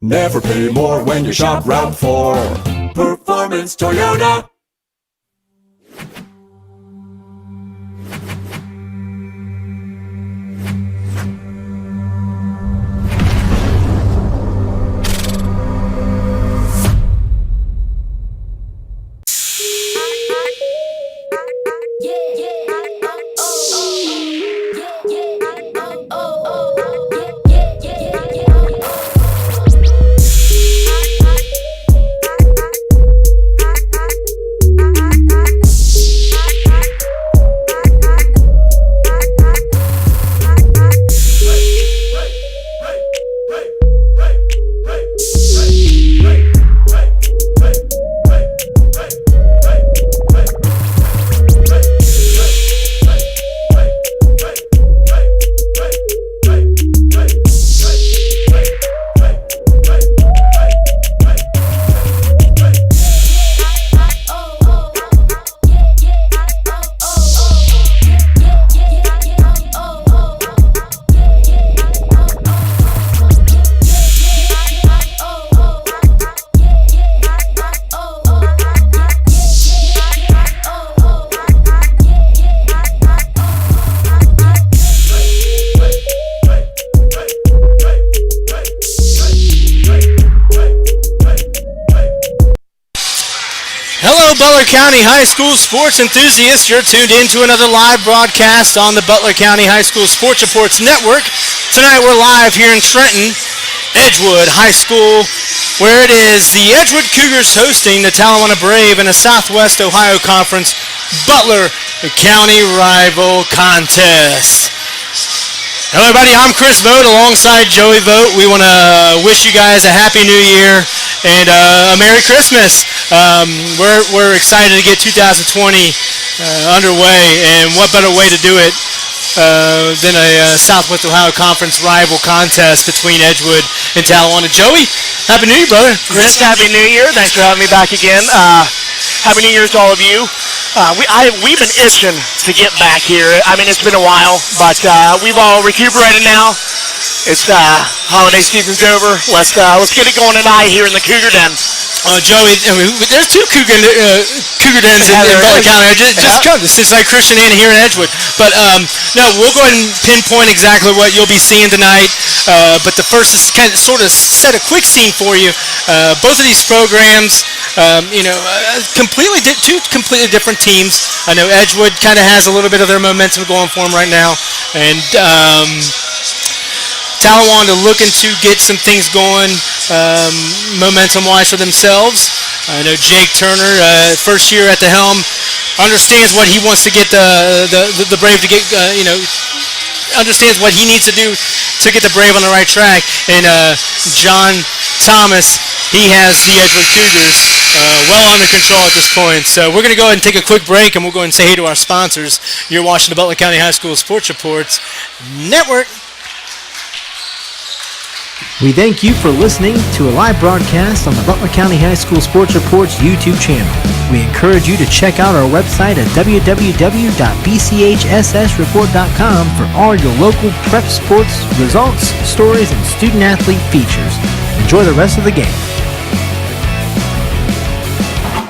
Never pay more when you shop Route 4. Performance Toyota. Butler County High School sports enthusiasts, you're tuned in to another live broadcast on the Butler County High School Sports Reports Network. Tonight we're live here in Trenton, Edgewood High School, where it is the Edgewood Cougars hosting the Talawanda Brave in a Southwest Ohio Conference Butler County rival contest. Hello everybody, I'm Chris Vogt alongside Joey Vogt. We want to wish you guys a Happy New Year and a Merry Christmas. We're excited to get 2020 underway, and what better way to do it than a Southwest Ohio Conference rival contest between Edgewood and Talawanda. Joey, Happy New Year, brother. Chris, Happy New Year. Thanks for having me back again. Happy New Year to all of you. We've been itching to get back here. I mean, it's been a while, but we've all recuperated now. It's holiday season's over. Let's get it going tonight here in the Cougar Den. Joey, there's two Cougar Dens in Butler County. Just come. It's like Christian and here in Edgewood. But no, we'll go ahead and pinpoint exactly what you'll be seeing tonight. But the first is kind of sort of set a quick scene for you. Both of these programs, two completely different teams. I know Edgewood kind of has a little bit of their momentum going for them right now, and Talawanda looking to get some things going momentum-wise for themselves. I know Jake Turner, first year at the helm, understands what he wants to get the Brave to get, understands what he needs to do to get the Brave on the right track. And John Thomas, he has the Edgewood Cougars well under control at this point. So we're going to go ahead and take a quick break, and we'll go ahead and say hey to our sponsors. You're watching the Butler County High School Sports Reports Network. We thank you for listening to a live broadcast on the Butler County High School Sports Reports YouTube channel. We encourage you to check out our website at www.bchssreport.com for all your local prep sports results, stories, and student-athlete features. Enjoy the rest of the game.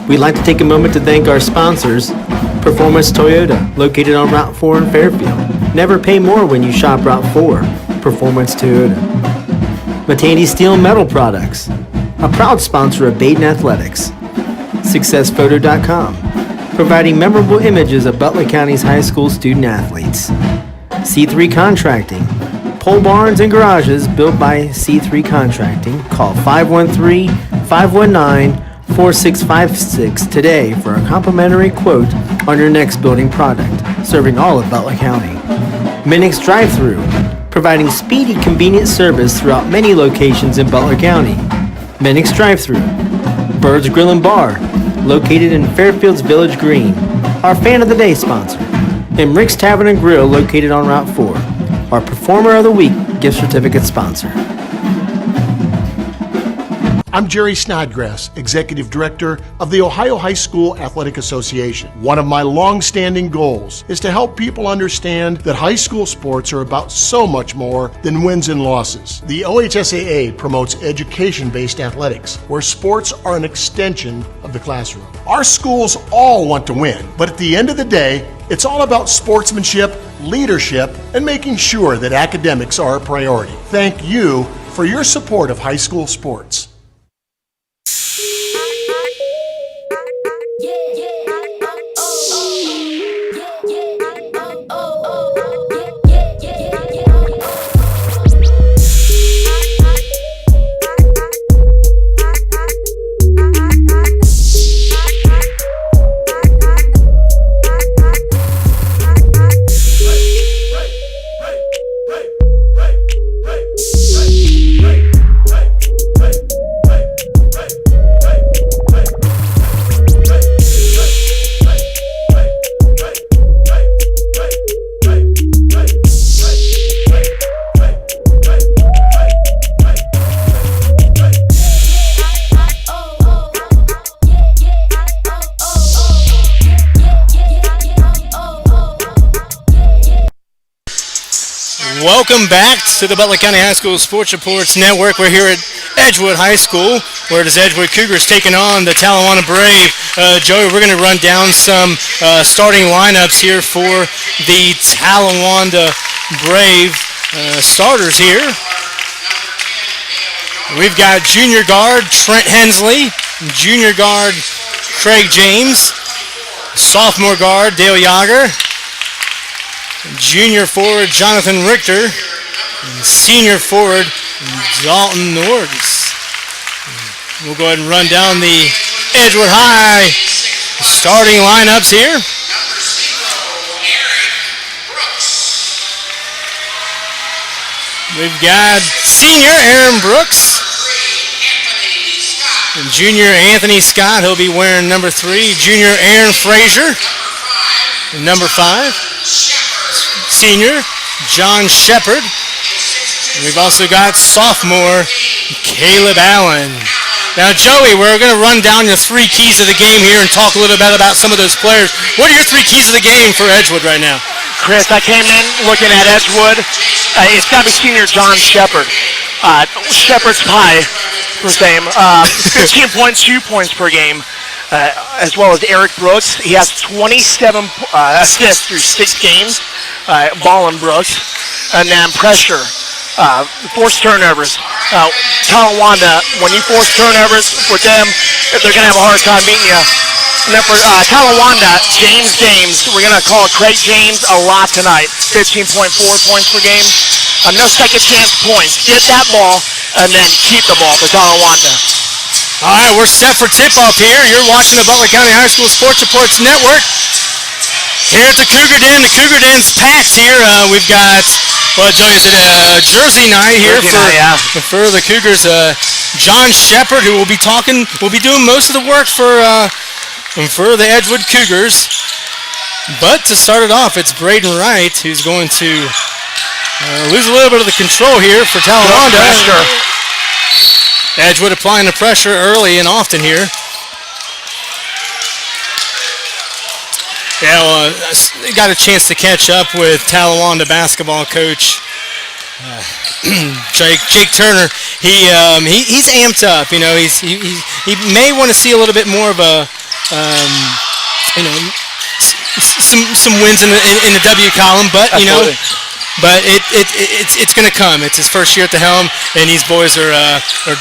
We'd like to take a moment to thank our sponsors, Performance Toyota, located on Route 4 in Fairfield. Never pay more when you shop Route 4. Performance Toyota. Matani Steel Metal Products, a proud sponsor of Baden Athletics. SuccessPhoto.com, providing memorable images of Butler County's high school student athletes. C3 Contracting, pole barns and garages built by C3 Contracting. Call 513-519-4656 today for a complimentary quote on your next building project, serving all of Butler County. Minix Drive-Thru, providing speedy, convenient service throughout many locations in Butler County. Minix Drive-Thru. Bird's Grill and Bar, located in Fairfield's Village Green, our Fan of the Day sponsor. And Rick's Tavern and Grill, located on Route 4, our Performer of the Week gift certificate sponsor. I'm Jerry Snodgrass, Executive Director of the Ohio High School Athletic Association. One of my long-standing goals is to help people understand that high school sports are about so much more than wins and losses. The OHSAA promotes education-based athletics, where sports are an extension of the classroom. Our schools all want to win, but at the end of the day, it's all about sportsmanship, leadership, and making sure that academics are a priority. Thank you for your support of high school sports. Welcome back to the Butler County High School Sports Reports Network. We're here at Edgewood High School, where it is Edgewood Cougars taking on the Talawanda Brave. Joey, we're going to run down some starting lineups here for the Talawanda Brave starters here. We've got junior guard Trent Hensley, junior guard Craig James, sophomore guard Dale Yager, junior forward Jonathan Richter, and senior forward Dalton Norris. We'll go ahead and run down the Edgewood High starting lineups here. We've got senior Aaron Brooks and junior Anthony Scott. He'll be wearing number 3. Junior Aaron Frazier, number 5. Senior John Shepard. And we've also got sophomore Caleb Allen. Now, Joey, we're going to run down the 3 keys of the game here and talk a little bit about some of those players. What are your 3 keys of the game for Edgewood right now? Chris, I came in looking at Edgewood. It's got to be senior John Shepard. Shepard's high, per name. 15 points, 2 points per game. As well as Eric Brooks. He has 27 assists through 6 games. Ballin Brooks. And then pressure. Forced turnovers. Talawanda, when you force turnovers with them, they're going to have a hard time beating you. And then for Talawanda, James, we're going to call Craig James a lot tonight. 15.4 points per game. No second chance points. Get that ball and then keep the ball for Talawanda. All right, we're set for tip-off here. You're watching the Butler County High School Sports Reports Network. Here at the Cougar Den. The Cougar Den's packed here. We've got, well, Joey, is it a Jersey night here for the Cougars? John Shepard, who will be doing most of the work for the Edgewood Cougars. But to start it off, it's Braden Wright who's going to lose a little bit of the control here for Talawanda. Edgewood applying the pressure early and often here. Yeah, well, got a chance to catch up with Talawanda basketball coach Jake Turner. He's amped up. You know, he may want to see a little bit more of a some wins in the W column, but you know. But it's going to come. It's his first year at the helm, and these boys are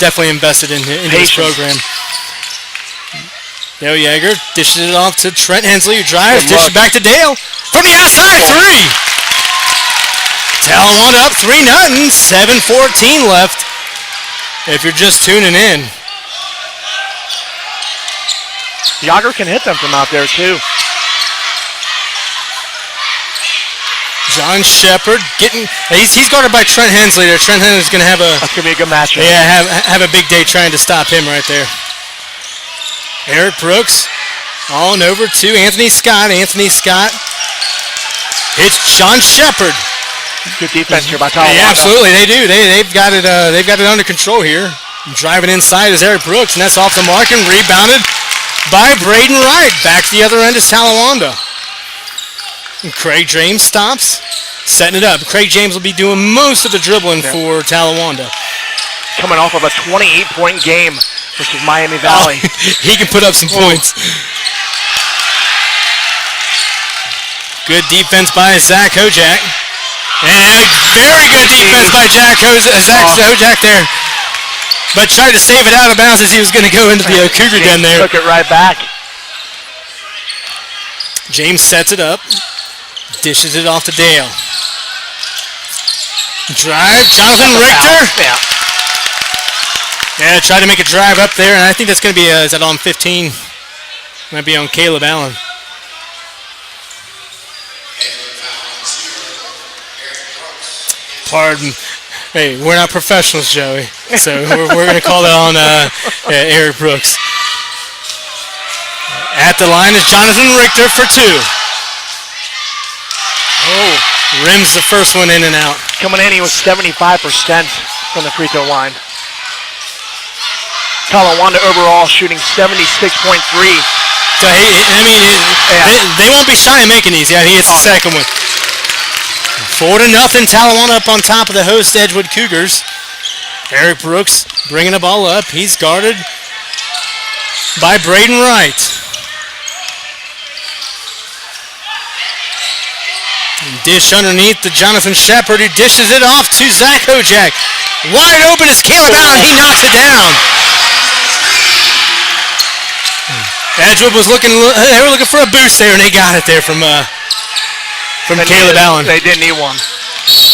definitely invested in his program. Dale Yeager dishes it off to Trent Hensley, who drives, dishes it back to Dale. From the outside, 3! Talawanda up 3-0, 7:14 left, if you're just tuning in. Yager can hit them from out there, too. John Shepard he's guarded by Trent Hensley there. Trent Hensley's going to have that's going to be a good matchup. Yeah, have a big day trying to stop him right there. Eric Brooks on over to Anthony Scott. Anthony Scott hits John Shepard. Good defense here by Talawanda. Yeah, absolutely, they do. They've got it under control here. Driving inside is Eric Brooks, and that's off the mark and rebounded by Braden Wright. Back to the other end is Talawanda. And Craig James stops, setting it up. Craig James will be doing most of the dribbling for Talawanda. Coming off of a 28-point game versus Miami Valley. He can put up some points. Good defense by Zach Hojak. And very good defense by Zach Hojak there. But tried to save it out of bounds as he was going to go into the Cougar den there. Took it right back. James sets it up. Dishes it off to Dale. Drive. Jonathan Richter. Yeah, tried to make a drive up there, and I think that's going to be, is that on 15? Might be on Caleb Allen. Pardon. Hey, we're not professionals, Joey. So we're going to call that on Eric Brooks. At the line is Jonathan Richter for two. Oh, rims the first one in and out. Coming in, he was 75% from the free throw line. Talawanda overall shooting 76.3. So they won't be shy in making these. Yeah, he hits the second one. 4-0. Talawanda up on top of the host Edgewood Cougars. Eric Brooks bringing the ball up. He's guarded by Braden Wright. Dish underneath to Jonathan Shepard, who dishes it off to Zach Hojak. Wide open is Caleb Allen. He knocks it down. Edgewood was looking for a boost there, and they got it there from Caleb Allen. They did need one.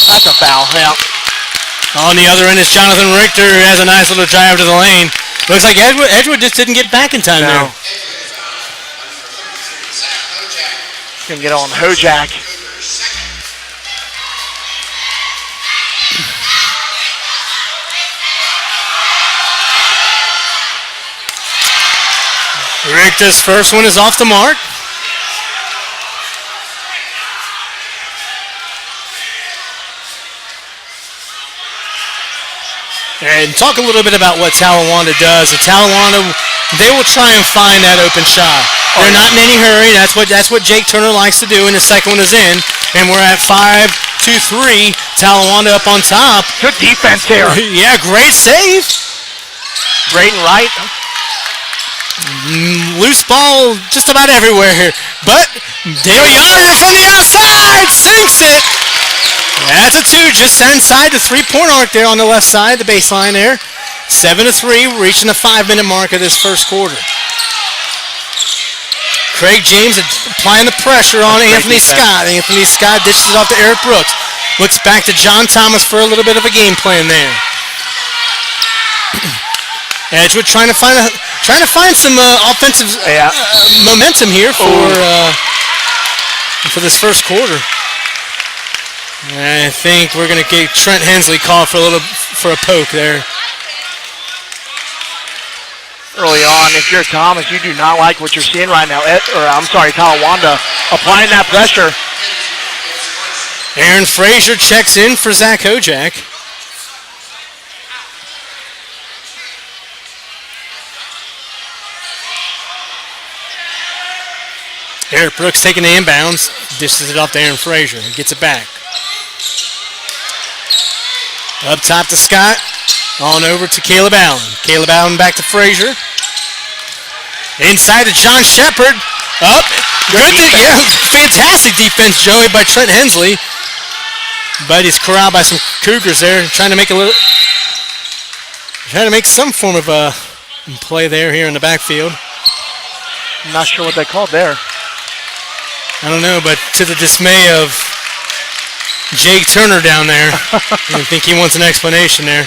That's a foul. Yeah. On the other end is Jonathan Richter, who has a nice little drive to the lane. Looks like Edgewood just didn't get back in time there. Gonna get on Hojak. Richter's first one is off the mark. And talk a little bit about what Talawanda does. Talawanda, they will try and find that open shot. They're not in any hurry. That's what Jake Turner likes to do, and the second one is in. And we're at 5-2-3. Talawanda up on top. Good defense there. Yeah, great save. Braden Wright. Loose ball just about everywhere here. But Dale Yonder from the outside sinks it. That's a two just inside the three-point arc there on the left side, the baseline there. 7-3, reaching the 5-minute mark of this first quarter. Craig James applying the pressure on Anthony Scott. Anthony Scott dishes it off to Eric Brooks. Looks back to John Thomas for a little bit of a game plan there. Edgewood trying to find some offensive momentum here for this first quarter. I think we're going to get Trent Hensley called for a poke there. Early on, if you're Thomas, you do not like what you're seeing right now. Talawanda applying that pressure. Aaron Frazier checks in for Zach Hojak. Eric Brooks taking the inbounds, dishes it off to Aaron Frazier, and gets it back. Up top to Scott, on over to Caleb Allen. Caleb Allen back to Frazier. Inside to John Shepard. Up. Fantastic defense, Joey, by Trent Hensley. But he's corralled by some Cougars there, trying to make some form of a play there here in the backfield. I'm not sure what they called there. I don't know, but to the dismay of Jake Turner down there, I think he wants an explanation there.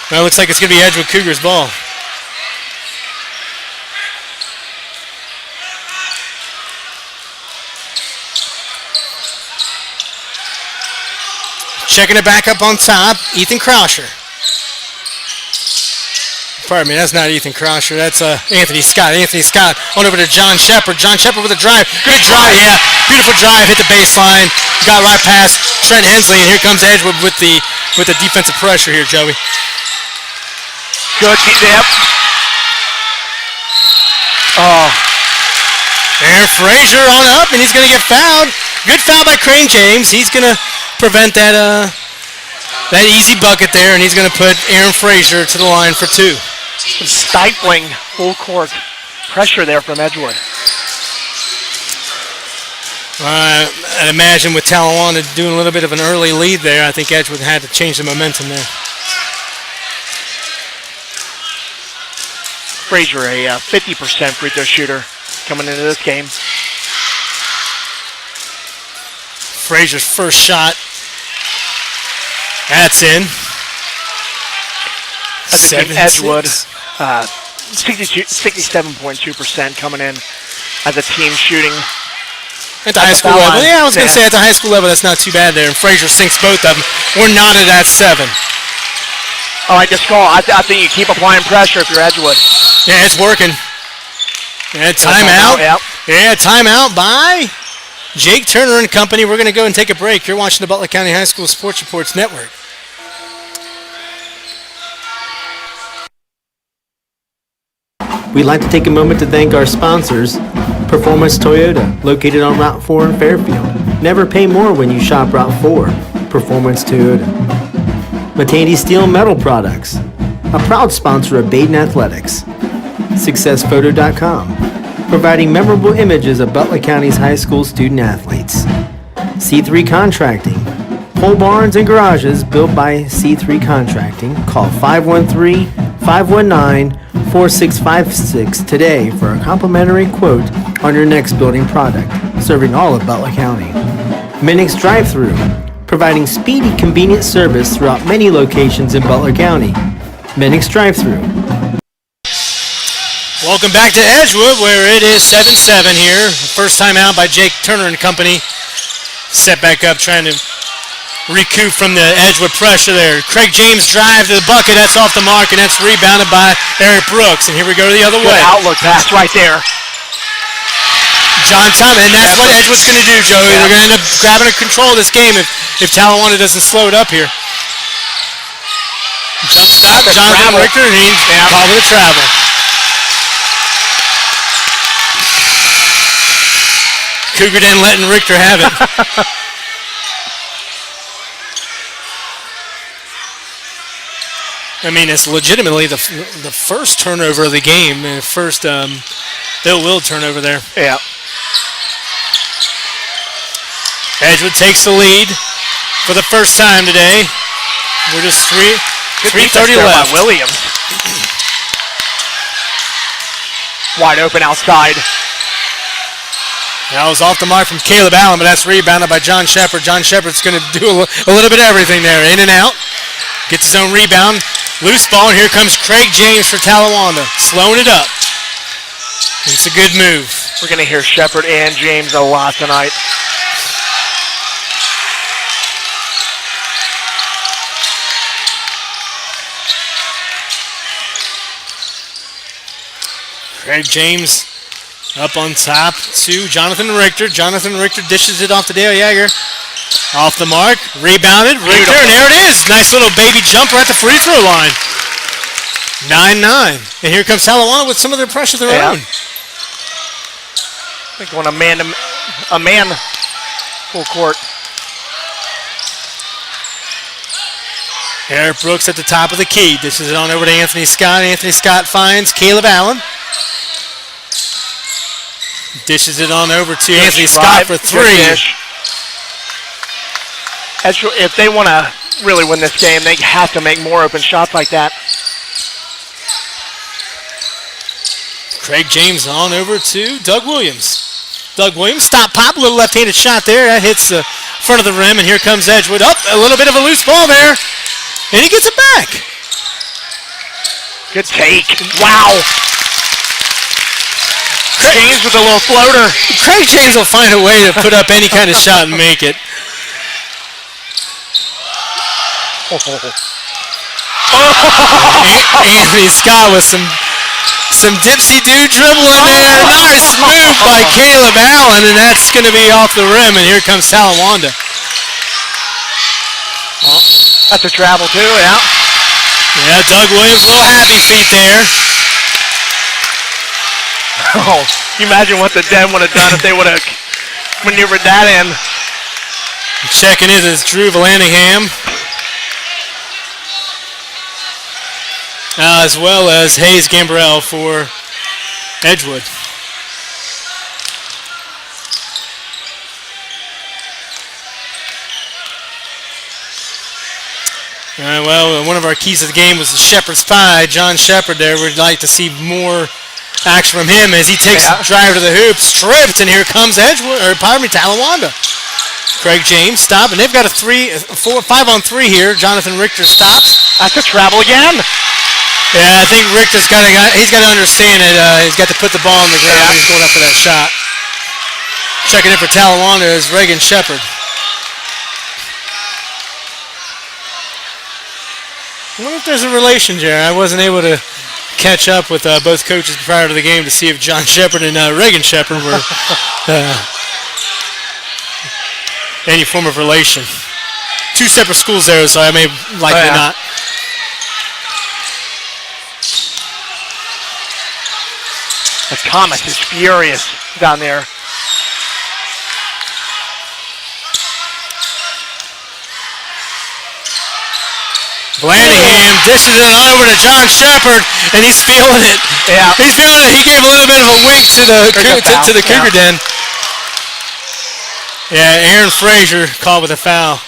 Well, it looks like it's going to be Edgewood Cougars ball. Checking it back up on top, Ethan Krauscher. Pardon me, that's not Ethan Krauscher. That's Anthony Scott. Anthony Scott on over to John Shepard. John Shepard with a drive. Good drive, yeah. Beautiful drive, hit the baseline. Got right past Trent Hensley, and here comes Edgewood with the defensive pressure here, Joey. Good. Yep. Oh. Aaron Frazier on up, and he's going to get fouled. Good foul by Crane James. He's going to prevent that that easy bucket there, and he's going to put Aaron Frazier to the line for 2. Some stifling full court pressure there from Edgewood. I'd imagine with Talawanda doing a little bit of an early lead there, I think Edgewood had to change the momentum there. Frazier, a 50% free throw shooter coming into this game. Frazier's first shot. That's in. As a team, Edgewood, 67.2% coming in as a team shooting. At the high school level. Yeah, I was going to say at the high school level, that's not too bad there. And Frazier sinks both of them. We're knotted at 7. I like this call. I think you keep applying pressure if you're Edgewood. Yeah, it's working. Yeah, timeout. Yep. Yeah, timeout by Jake Turner and company. We're going to go and take a break. You're watching the Butler County High School Sports Reports Network. We'd like to take a moment to thank our sponsors, Performance Toyota, located on Route 4 in Fairfield. Never pay more when you shop Route 4. Performance Toyota. Matandi Steel Metal Products, a proud sponsor of Baden Athletics. SuccessPhoto.com, providing memorable images of Butler County's high school student athletes. C3 Contracting, pole barns and garages built by C3 Contracting. Call 513-519-4656 today for a complimentary quote on your next building product, serving all of Butler County. Minix Drive-Thru, providing speedy, convenient service throughout many locations in Butler County. Minix Drive-Thru. Welcome back to Edgewood, where it is 7-7 here. First time out by Jake Turner and company. Set back up, trying to recoup from the Edgewood pressure there. Craig James drive to the bucket. That's off the mark, and that's rebounded by Eric Brooks. And here we go the other way. Good outlook pass right there. John Thomas, and that's what Edgewood's going to do, Joey. They're going to end up grabbing control of this game if Talawanda doesn't slow it up here. Jump stop, Jonathan Richter, and he's called with a travel. Cougar didn't letting Richter have it. I mean, it's legitimately the first turnover of the game, and first ill-will turnover there. Yeah. Edgewood takes the lead for the first time today. We're just 3:30 left. Williams. Wide open outside. That was off the mark from Caleb Allen, but that's rebounded by John Shepard. John Shepard's going to do a little bit of everything there. In and out. Gets his own rebound. Loose ball, and here comes Craig James for Talawanda. Slowing it up. It's a good move. We're going to hear Shepard and James a lot tonight. Craig James up on top to Jonathan Richter. Jonathan Richter dishes it off to Dale Yeager. Off the mark, rebounded, Richter, and there it is. Nice little baby jumper at the free throw line. 9-9. And here comes Talawanda with some of their pressure of their own. They're going a man full court. Eric Brooks at the top of the key. Dishes it on over to Anthony Scott. Anthony Scott finds Caleb Allen. Dishes it on over to Anthony Scott for 3. If they want to really win this game, they have to make more open shots like that. Craig James on over to Doug Williams. Doug Williams, stop, pop, a little left-handed shot there. That hits the front of the rim, and here comes Edgewood. Up, a little bit of a loose ball there, and he gets it back. Good take. Wow. James with a little floater. Craig James will find a way to put up any kind of shot and make it. Anthony Scott with some dipsy-do dribbling there. Nice move by Caleb Allen, and that's going to be off the rim, and here comes Talawanda. That's a travel too, yeah. Yeah, Doug Williams, a little happy feet there. Oh, you imagine what the Den would have done if they would have maneuvered that in. Checking in is Drew Vallandigham, as well as Hayes Gambrell for Edgewood. All right, well, one of our keys of the game was the Shepherd's Pie. John Shepherd there. We'd like to see more action from him as he takes a drive to the hoop, stripped, and here comes Talawanda. Craig James stop, and they've got a 5-on-3 here. Jonathan Richter stops. That's a travel again. Yeah, I think Richter's got to understand it. He's got to put the ball on the ground. He's going up for that shot. Checking in for Talawanda is Reagan Shepard. I wonder if there's a relation, Jerry. I wasn't able to catch up with both coaches prior to the game to see if John Shepard and Reagan Shepard were any form of relation. Two separate schools there, so I may likely not. Thomas is furious down there. Vallandigham dishes it on over to John Shepard, and he's feeling it. Yeah. He's feeling it. He gave a little bit of a wink to the Cougar Den. Yeah, Aaron Frazier caught with a foul.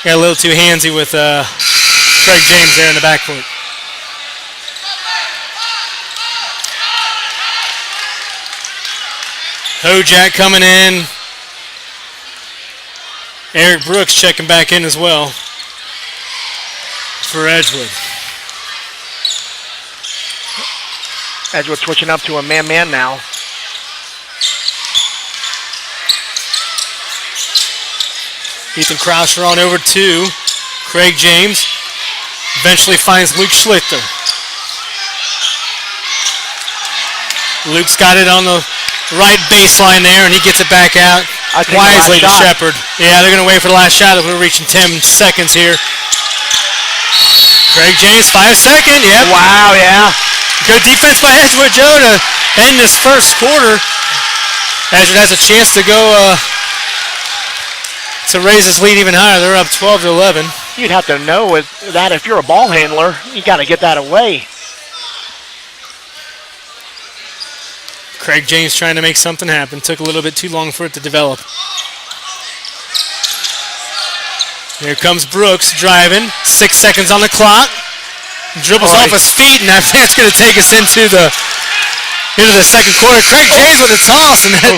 Got a little too handsy with Craig James there in the backcourt. Hojak coming in. Eric Brooks checking back in as well for Edgewood. Edgewood switching up to a man-man now. Ethan Croucher on over to Craig James. Eventually finds Luke Schlichter. Luke's got it on the right baseline there, and he gets it back out wisely to Shepard. Yeah, they're going to wait for the last shot as we're reaching 10 seconds here. Craig James, 5 seconds. Yep. Wow, yeah. Good defense by Edgewood, Joe, to end this first quarter. Edgewood has a chance to go to raise his lead even higher. They're up 12-11. You'd have to know with that if you're a ball handler, you got to get that away. Craig James trying to make something happen. Took a little bit too long for it to develop. Here comes Brooks driving. 6 seconds on the clock. Dribbles off his feet, and that's going to take us into the second quarter. Craig James with a toss, and then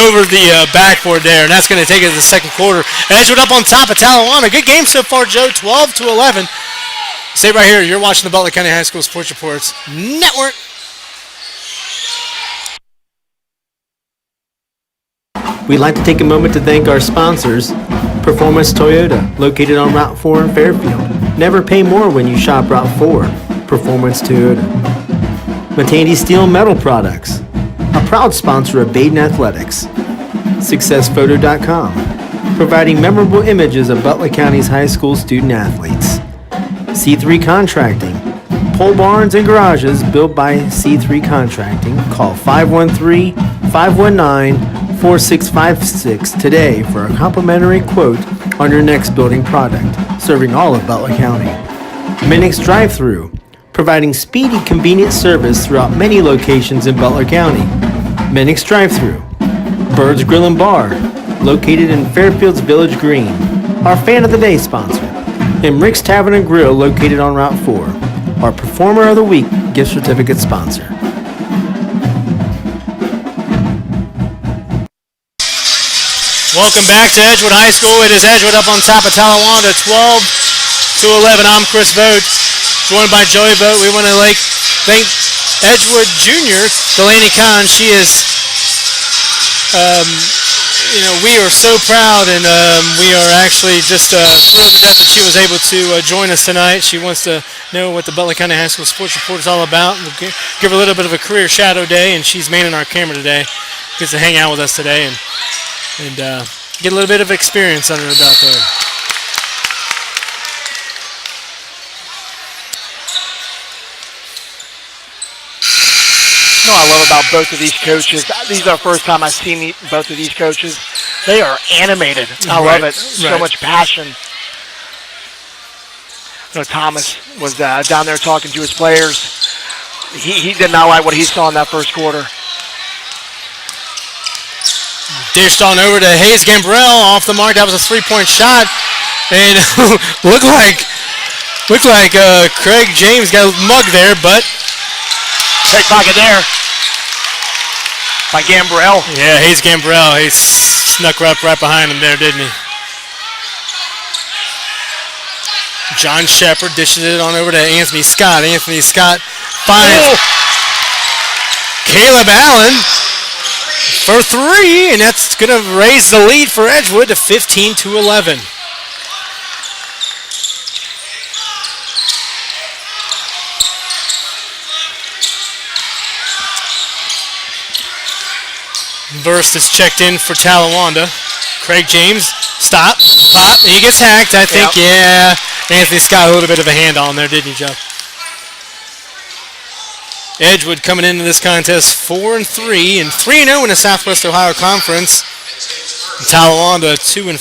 over the backboard there, and that's going to take us to the second quarter. Edgewood up on top of Talawanda. Good game so far, Joe. 12-11. Stay right here. You're watching the Butler County High School Sports Reports Network. We'd like to take a moment to thank our sponsors, Performance Toyota, located on Route 4 in Fairfield. Never pay more when you shop Route 4. Performance Toyota. Matandi Steel and Metal Products, a proud sponsor of Baden Athletics. SuccessPhoto.com, providing memorable images of Butler County's high school student athletes. C3 Contracting, pole barns and garages built by C3 Contracting. Call 513-519-4656 today for a complimentary quote on your next building product, serving all of Butler County. Minix Drive-Thru, providing speedy, convenient service throughout many locations in Butler County. Minix Drive-Thru. Bird's Grill and Bar, located in Fairfield's Village Green, our Fan of the Day sponsor. And Rick's Tavern and Grill, located on Route 4, our Performer of the Week gift certificate sponsor. Welcome back to Edgewood High School. It is Edgewood up on top of Talawanda, 12-11. I'm Chris Vogt, joined by Joey Vogt. We want to thank Edgewood Junior, Delaney Kahn. She is, we are so proud, and we are actually just thrilled to death that she was able to join us tonight. She wants to know what the Butler County High School Sports Report is all about. We'll give her a little bit of a career shadow day, and she's manning our camera today. Gets to hang out with us today and get a little bit of experience under her belt there. What I love about both of these coaches, these are the first time I've seen both of these coaches. They are animated. I love it. So much passion. You know, Thomas was down there talking to his players. He did not like what he saw in that first quarter. Dished on over to Hayes Gambrell off the mark. That was a three-point shot. And looked like Craig James got mugged there, but Pickpocket there by Gambrell. yeah, Hayes Gambrell. He snuck right behind him there, didn't he? John Shepard dishes it on over to Anthony Scott. Anthony Scott finds Caleb Allen for three, and that's going to raise the lead for Edgewood to 15-11. Burst is checked in for Talawanda. Craig James, stop, pop, and he gets hacked, I think. Yep. Yeah, Anthony Scott a little bit of a hand on there, didn't he, Joe? Edgewood coming into this contest 4-3 and 3-0 in the Southwest Ohio Conference. Talawanda 2-5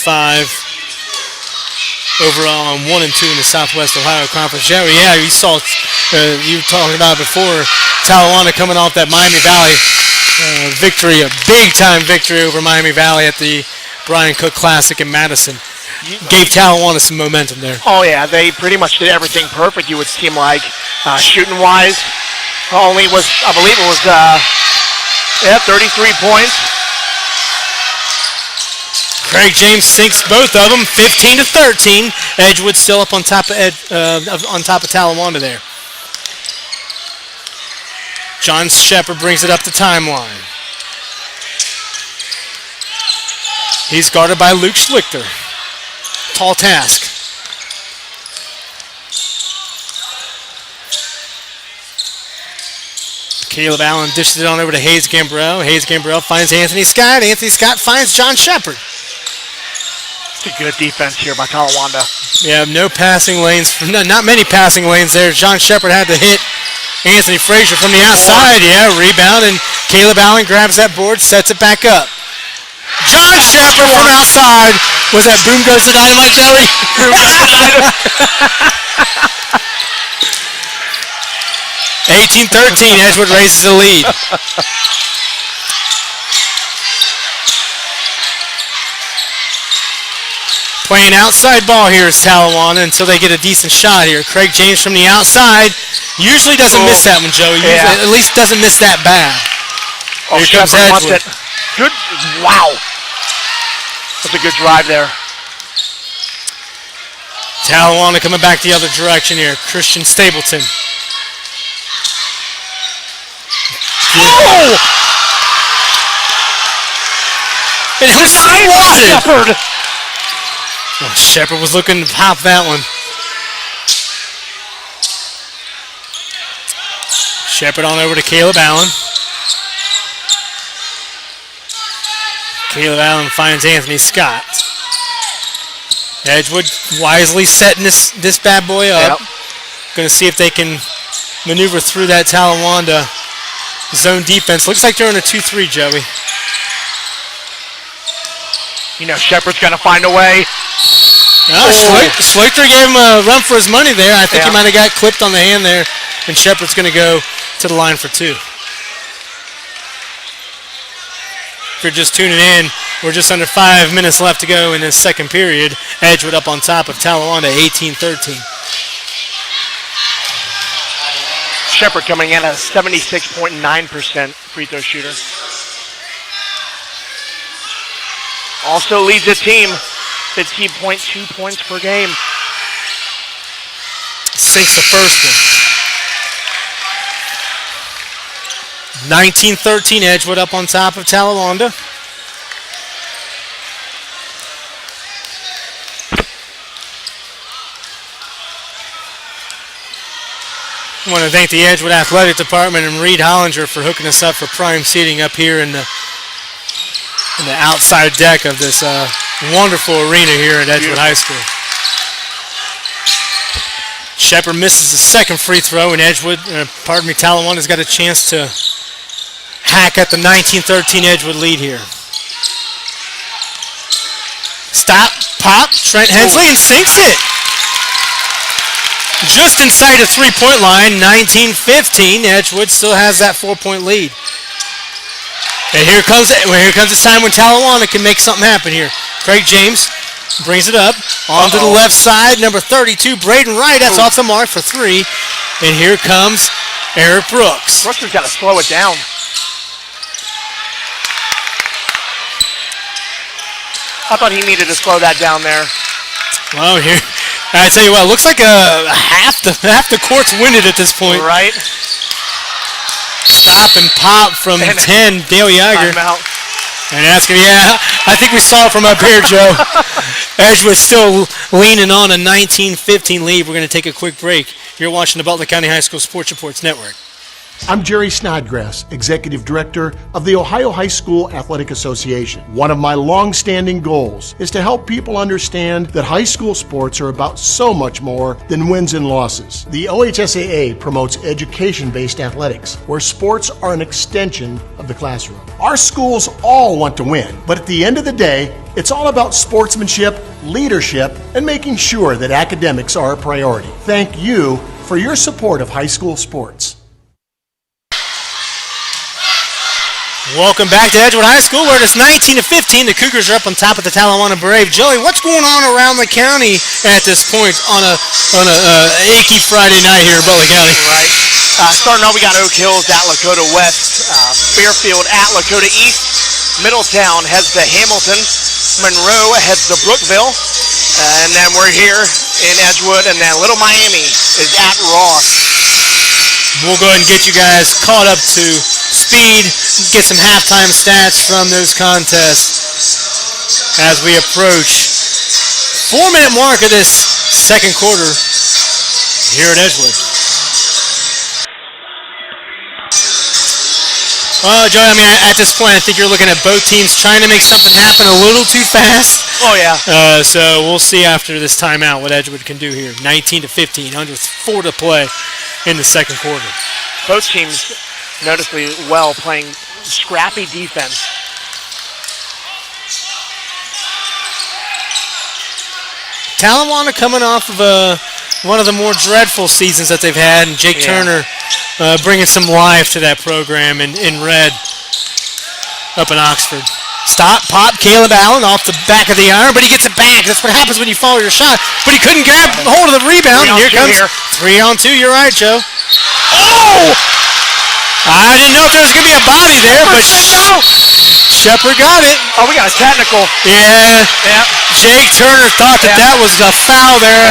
overall, and 1-2 in the Southwest Ohio Conference. Joey, yeah, you saw you talked about before Talawanda coming off that Miami Valley victory, a big-time victory over Miami Valley at the Brian Cook Classic in Madison. Gave Talawanda some momentum there. Oh, yeah, they pretty much did everything perfect, you would seem like. Shooting-wise, only was, I believe it was, 33 points. Craig James sinks both of them, 15-13. Edgewood still up on top of Talawanda there. John Shepard brings it up the timeline. He's guarded by Luke Schlichter. Tall task. Caleb Allen dishes it on over to Hayes Gambrell. Hayes Gambrell finds Anthony Scott. Anthony Scott finds John Shepard. It's a good defense here by Talawanda. Yeah, no passing lanes. Not many passing lanes there. John Shepard had to hit Anthony Frazier from the outside. Yeah, rebound, and Caleb Allen grabs that board, sets it back up. John Shepard from outside. Was that Boom Goes the Dynamite, Joey? Boom Goes the Dynamite. 18-13, Edgewood raises the lead. Playing outside ball here is Talawanda until they get a decent shot here. Craig James from the outside usually doesn't miss that one, Joey. At least doesn't miss that bad. Oh, here comes Shepard wants Edgewood. it. Good. Wow. That's a good drive there. Talawanda coming back the other direction here. Christian Stapleton. Oh! It was swatted. Shepard. Oh, Shepard was looking to pop that one. Shepard on over to Caleb Allen. Caleb Allen finds Anthony Scott. Edgewood wisely setting this bad boy up. Yep. Going to see if they can maneuver through that Talawanda zone defense. Looks like they're in a 2-3, Joey. You know, Shepard's going to find a way. Schlichter gave him a run for his money there. I think he might have got clipped on the hand there, and Shepard's going to go to the line for two. If you're just tuning in, we're just under 5 minutes left to go in this second period. Edgewood up on top of Talawanda, 18-13. Shepard coming in at a 76.9% free throw shooter. Also leads the team, 15.2 points per game. Sinks the first one. 19-13, Edgewood up on top of Talawanda. I want to thank the Edgewood Athletic Department and Reed Hollinger for hooking us up for prime seating up here in the outside deck of this wonderful arena here at Edgewood High School. Shepard misses the second free throw, and Edgewood, Tallawanda's got a chance to at the 19-13 Edgewood lead here. Stop, pop, Trent Hensley, and sinks it. Just inside the three-point line, 19-15. Edgewood still has that 4-point lead. And here comes the time when Talawanda can make something happen here. Craig James brings it up onto the left side. Number 32, Braden Wright. That's off the mark for three. And here comes Eric Brooks. Brooks has got to slow it down. I thought he needed to slow that down there. Well, here, I tell you what, it looks like half the court's winded at this point. Right. Stop and pop from 10, Dale Yager. Timeout. And asking, yeah, I think we saw it from up here, Joe. Edgewood still leaning on a 19-15 lead. We're going to take a quick break. You're watching the Butler County High School Sports Reports Network. I'm Jerry Snodgrass, Executive Director of the Ohio High School Athletic Association. One of my long-standing goals is to help people understand that high school sports are about so much more than wins and losses. The OHSAA promotes education-based athletics, where sports are an extension of the classroom. Our schools all want to win, but at the end of the day, it's all about sportsmanship, leadership, and making sure that academics are a priority. Thank you for your support of high school sports. Welcome back to Edgewood High School, where it's 19-15. The Cougars are up on top of the Talawanda Brave. Joey, what's going on around the county at this point on a achy Friday night here in Butler County? Right. Starting off, we got Oak Hills at Lakota West, Fairfield at Lakota East, Middletown heads to Hamilton, Monroe heads to Brookville, and then we're here in Edgewood, and then Little Miami is at Ross. We'll go ahead and get you guys caught up to speed, get some halftime stats from those contests as we approach 4-minute mark of this second quarter here at Edgewood. Well, Joey, I mean, at this point, I think you're looking at both teams trying to make something happen a little too fast. Oh, yeah. So we'll see after this timeout what Edgewood can do here. 19-15, under 4 to play in the second quarter. Both teams noticeably well playing scrappy defense. Talawanda coming off of one of the more dreadful seasons that they've had, and Jake Turner bringing some life to that program in red up in Oxford. Stop, pop, Caleb Allen off the back of the iron, but he gets it back. That's what happens when you follow your shot. But he couldn't grab hold of the rebound, and here comes 3-on-2. You're right, Joe. Oh! I didn't know if there was going to be a body there, but Shepard got it. Oh, we got a technical. Yeah. Jake Turner thought that was the foul there.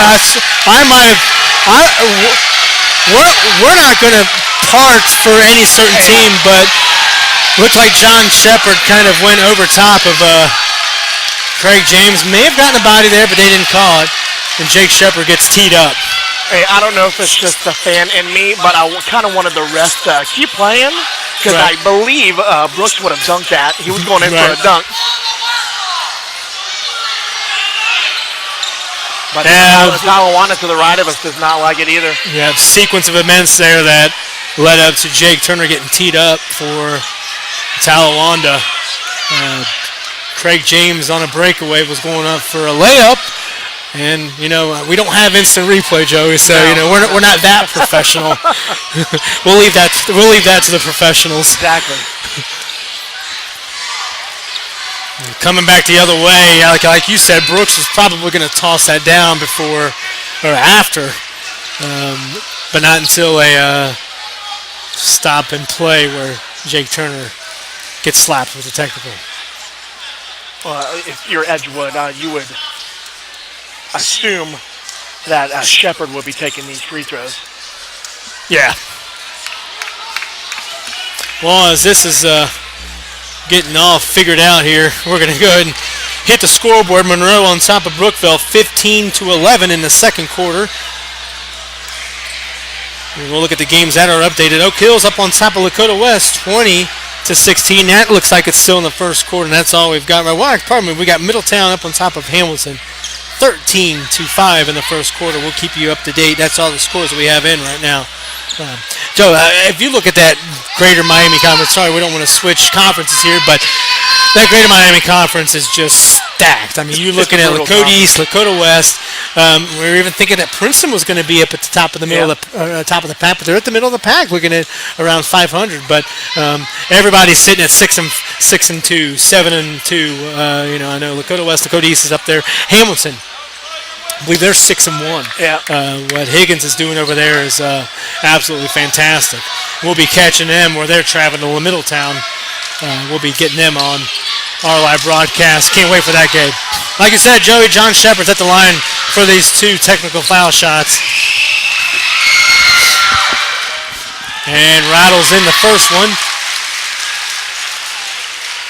We're not going to part for any certain team, but looked like John Shepard kind of went over top of Craig James. May have gotten a body there, but they didn't call it. And Jake Shepard gets teed up. Hey, I don't know if it's just the fan in me, but I kind of wanted the rest to keep playing because I believe Brooks would have dunked that. He was going in for a dunk. But Talawanda to the right of us does not like it either. Yeah, sequence of events there that led up to Jake Turner getting teed up for Talawanda. Craig James on a breakaway was going up for a layup. And, you know, we don't have instant replay, Joey, so, you know, we're not that professional. We'll leave that to the professionals. Exactly. Coming back the other way, like you said, Brooks was probably going to toss that down before or after, but not until a stop and play where Jake Turner gets slapped with a technical. Well, if you're Edgewood, you would assume that Shepard would be taking these free throws. Yeah. Well, as this is getting all figured out here, we're going to go ahead and hit the scoreboard. Monroe on top of Brookville, 15-11 in the second quarter. And we'll look at the games that are updated. Oak Hills up on top of Lakota West, 20-16. That looks like it's still in the first quarter, and that's all we've got. Well, pardon me, we got Middletown up on top of Hamilton, 13-5 in the first quarter. We'll keep you up to date. That's all the scores that we have in right now. Joe, if you look at that Greater Miami Conference, sorry, we don't want to switch conferences here, but that Greater Miami Conference is just stacked. I mean, you're looking at Lakota East, Lakota West. We were even thinking that Princeton was going to be up at the top of the middle of the top of the pack, but they're at the middle of the pack, looking at around 500. But everybody's sitting at 6 and 2, 7 and 2. I know Lakota West, Lakota East is up there. Hamilton, I believe they're 6 and 1. Yeah. What Higgins is doing over there is absolutely fantastic. We'll be catching them where they're traveling to Middletown. We'll be getting them on our live broadcast. Can't wait for that game. Like I said, Joey, John Shepard's at the line for these 2 technical foul shots. And rattles in the first one.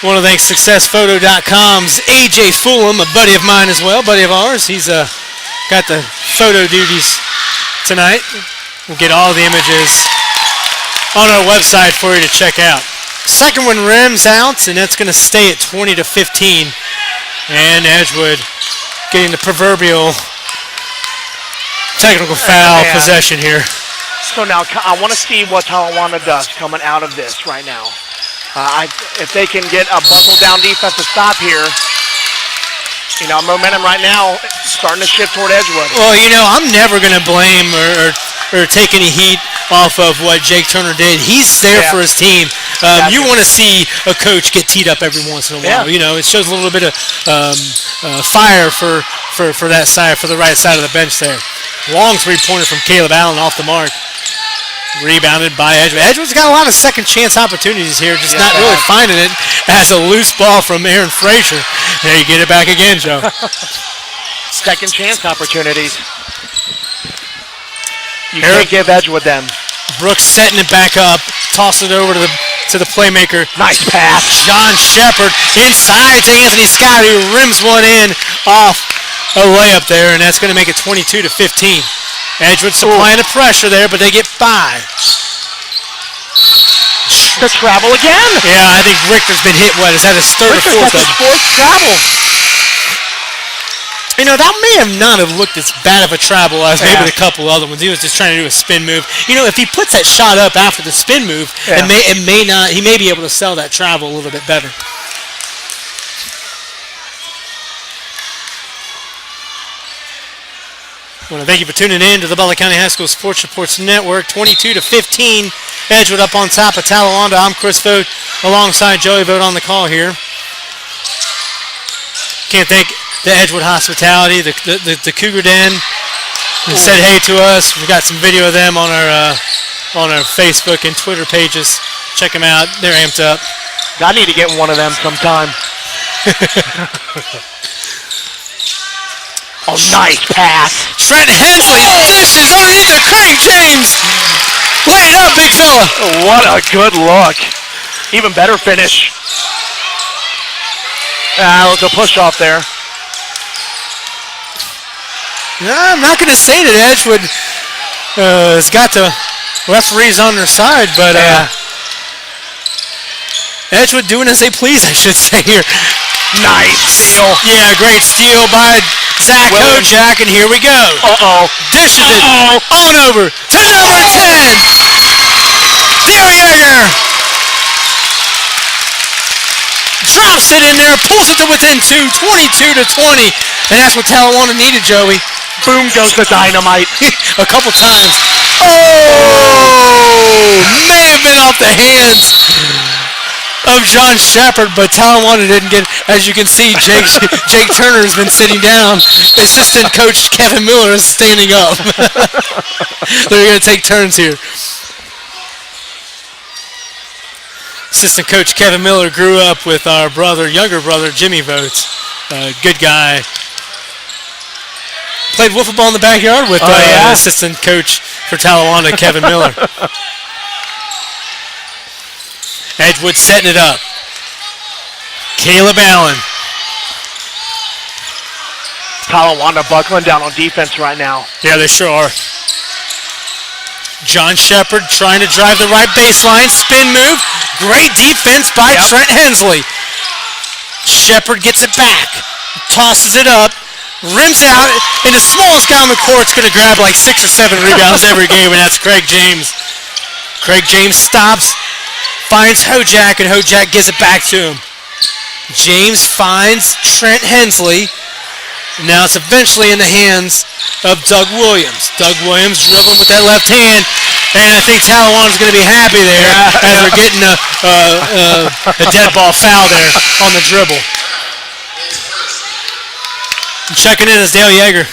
I want to thank SuccessPhoto.com's AJ Fulham, a buddy of mine as well, buddy of ours. He's got the photo duties tonight. We'll get all the images on our website for you to check out. Second one rims out, and that's going to stay at 20-15. And Edgewood getting the proverbial technical foul possession here. So now I want to see what Talawanda does coming out of this right now. If they can get a buckle-down defensive stop here, momentum right now starting to shift toward Edgewood. Well, I'm never going to blame or take any heat off of what Jake Turner did. He's there for his team. You want to see a coach get teed up every once in a while. It shows a little bit of fire for that side, for the right side of the bench there. Long three-pointer from Caleb Allen off the mark. Rebounded by Edgewood. Edgewood's got a lot of second chance opportunities here, just not really finding it as a loose ball from Aaron Frazier. There you get it back again, Joe. Second chance opportunities. You can't give Edgewood them. Brooks setting it back up, tossing it over to the playmaker. Nice pass. John Shepard inside to Anthony Scott, who rims one in off a layup there, and that's going to make it 22-15. Edgewood supplying the pressure there, but they get by. The travel again. Yeah, I think Richter's been hit. Is that his third or fourth? His fourth travel. That may not have looked as bad of a travel as maybe a couple other ones. He was just trying to do a spin move. If he puts that shot up after the spin move, he may be able to sell that travel a little bit better. I want to thank you for tuning in to the Butler County High School Sports Reports Network. 22-15, Edgewood up on top of Talawanda. I'm Chris Vogt alongside Joey Vogt on the call here. Can't thank the Edgewood hospitality, the Cougar Den, who said hey to us. We've got some video of them on our Facebook and Twitter pages. Check them out. They're amped up. I need to get one of them sometime. Oh, nice pass. Trent Hensley dishes on into Craig James. Lay it up, big fella. What a good look. Even better finish. It was a push off there. No, I'm not going to say that Edgewood has got the referees on their side, but Edgewood doing as they please, I should say here. Nice steal. Yeah, great steal by Zach Kojak, and here we go. Dishes it on over to number 10. Theo Yeager drops it in there, pulls it to within 22-20, and that's what Talawanda needed, Joey. Boom goes the dynamite. A couple times. May have been off the hands of John Shepard, but Talawanda didn't get. As you can see, Jake Turner has been sitting down. Assistant coach Kevin Miller is standing up. They're going to take turns here. Assistant coach Kevin Miller grew up with our younger brother Jimmy Vogt. Good guy. Played wiffle ball in the backyard with assistant coach for Talawanda, Kevin Miller. Edgewood setting it up. Caleb Allen. Talawanda buckling down on defense right now. Yeah, they sure are. John Shepard trying to drive the right baseline. Spin move. Great defense by Trent Hensley. Shepard gets it back. Tosses it up. Rims out. And the smallest guy on the court's going to grab like 6 or 7 rebounds every game, and that's Craig James. Craig James stops, finds Hojak, and Hojak gives it back to him. James finds Trent Hensley. Now it's eventually in the hands of Doug Williams. Doug Williams dribbling with that left hand, and I think Talawanda's going to be happy there as they're getting a dead ball foul there on the dribble. And checking in is Dale Yeager.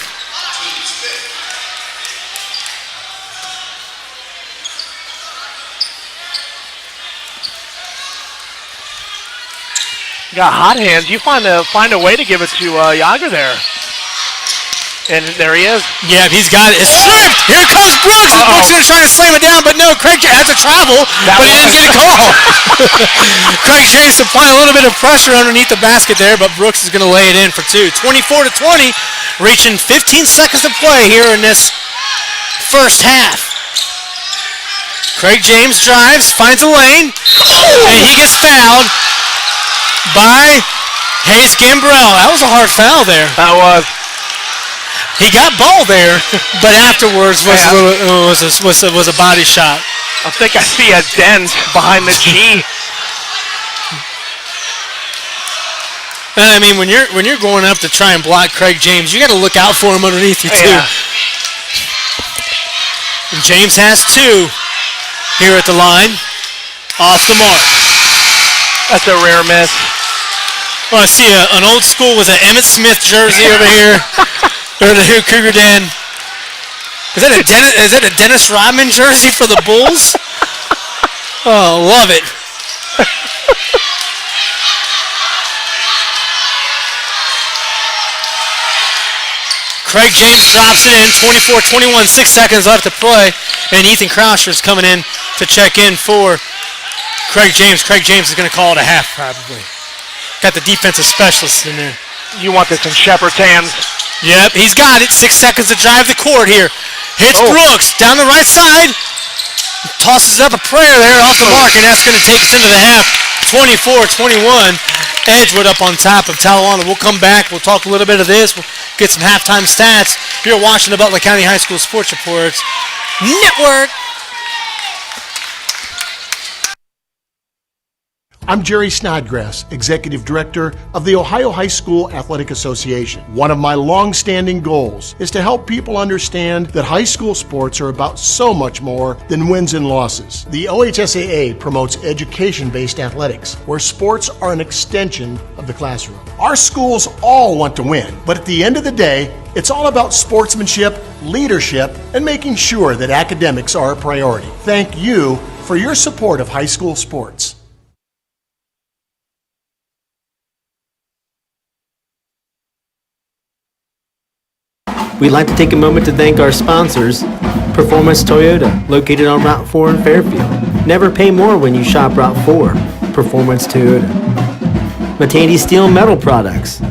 Got hot hands. You find a way to give it to Yager there. And there he is. Yeah, he's got it. It's stripped. Here comes Brooks. And Brooks is going to try to slam it down, but no, Craig has to travel, but he didn't get a call. Craig James applying a little bit of pressure underneath the basket there, but Brooks is going to lay it in for two. 24-20, reaching 15 seconds to play here in this first half. Craig James drives, finds a lane, and he gets fouled by Hayes Gambrell. That was a hard foul there. That was. He got ball there, but afterwards was a body shot. I think I see a dent behind the G. And I mean, when you're going up to try and block Craig James, you got to look out for him underneath you too. Yeah. And James has two here at the line, off the mark. That's a rare miss. Well, I see an old school with an Emmett Smith jersey over here. Or the Cougar Den. Is that a Dennis Rodman jersey for the Bulls? Oh, love it. Craig James drops it in. 24-21, 6 seconds left to play. And Ethan Krauscher's coming in to check in for Craig James. Craig James is going to call it a half, probably. Got the defensive specialist in there. You want this in Shepard's hands. Yep, he's got it. 6 seconds to drive the court here. Hits Brooks down the right side. Tosses up a prayer there off the mark, and that's going to take us into the half. 24-21. Edgewood up on top of Talawanda. We'll come back. We'll talk a little bit of this. We'll get some halftime stats. You're watching the Butler County High School Sports Reports Network. I'm Jerry Snodgrass, Executive Director of the Ohio High School Athletic Association. One of my long-standing goals is to help people understand that high school sports are about so much more than wins and losses. The OHSAA promotes education-based athletics, where sports are an extension of the classroom. Our schools all want to win, but at the end of the day, it's all about sportsmanship, leadership, and making sure that academics are a priority. Thank you for your support of high school sports. We'd like to take a moment to thank our sponsors, Performance Toyota, located on Route 4 in Fairfield. Never pay more when you shop Route 4, Performance Toyota. Matandi Steel Metal Products,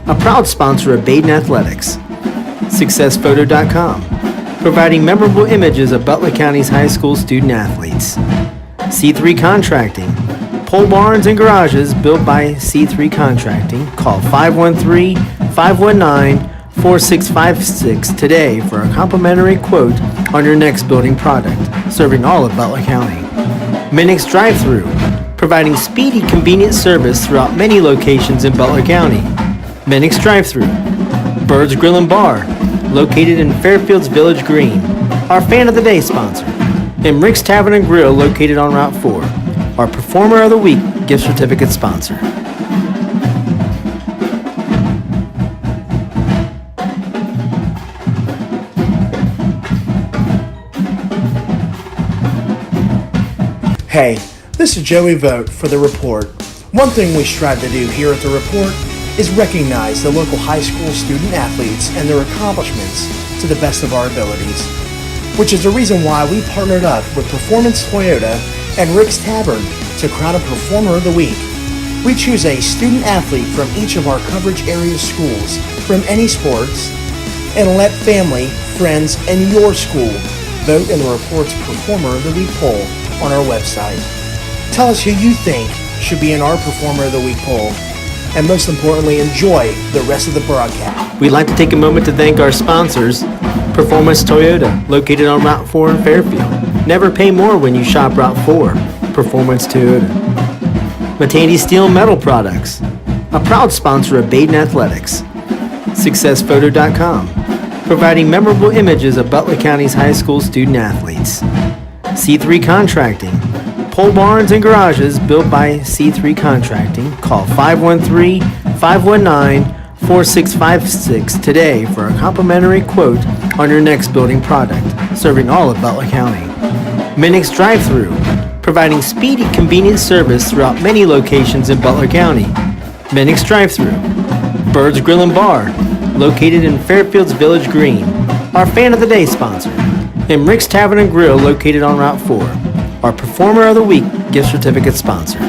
a proud sponsor of Baden Athletics. SuccessPhoto.com, providing memorable images of Butler County's high school student athletes. C3 Contracting, pole barns and garages built by C3 Contracting. Call 513-519-4656 today for a complimentary quote on your next building product, serving all of Butler County. Minix Drive-Thru, providing speedy, convenient service throughout many locations in Butler County. Minix Drive-Thru. Bird's Grill and Bar, located in Fairfield's Village Green, our Fan of the Day sponsor. And Rick's Tavern and Grill, located on Route 4, our Performer of the Week gift certificate sponsor. Hey, this is Joey Vogt for The Report. One thing we strive to do here at The Report is recognize the local high school student athletes and their accomplishments to the best of our abilities, which is the reason why we partnered up with Performance Toyota and Rick's Tavern to crown a Performer of the Week. We choose a student athlete from each of our coverage area schools from any sports and let family, friends, and your school vote in the Report's Performer of the Week poll on our website. Tell us who you think should be in our Performer of the Week poll, and most importantly, enjoy the rest of the broadcast. We'd like to take a moment to thank our sponsors, Performance Toyota, located on Route 4 in Fairfield. Never pay more when you shop Route 4. Performance Toyota. Matani Steel and Metal Products, a proud sponsor of Baden Athletics. SuccessPhoto.com, providing memorable images of Butler County's high school student athletes. C3 Contracting, pole barns and garages built by C3 Contracting. Call 513-519-4656 today for a complimentary quote on your next building product, serving all of Butler County. Minix Drive-Thru, providing speedy, convenient service throughout many locations in Butler County. Minix Drive-Thru. Bird's Grill and Bar, located in Fairfields Village Green, our Fan of the Day sponsor. And Rick's Tavern and Grill, located on Route 4, our Performer of the Week gift certificate sponsor.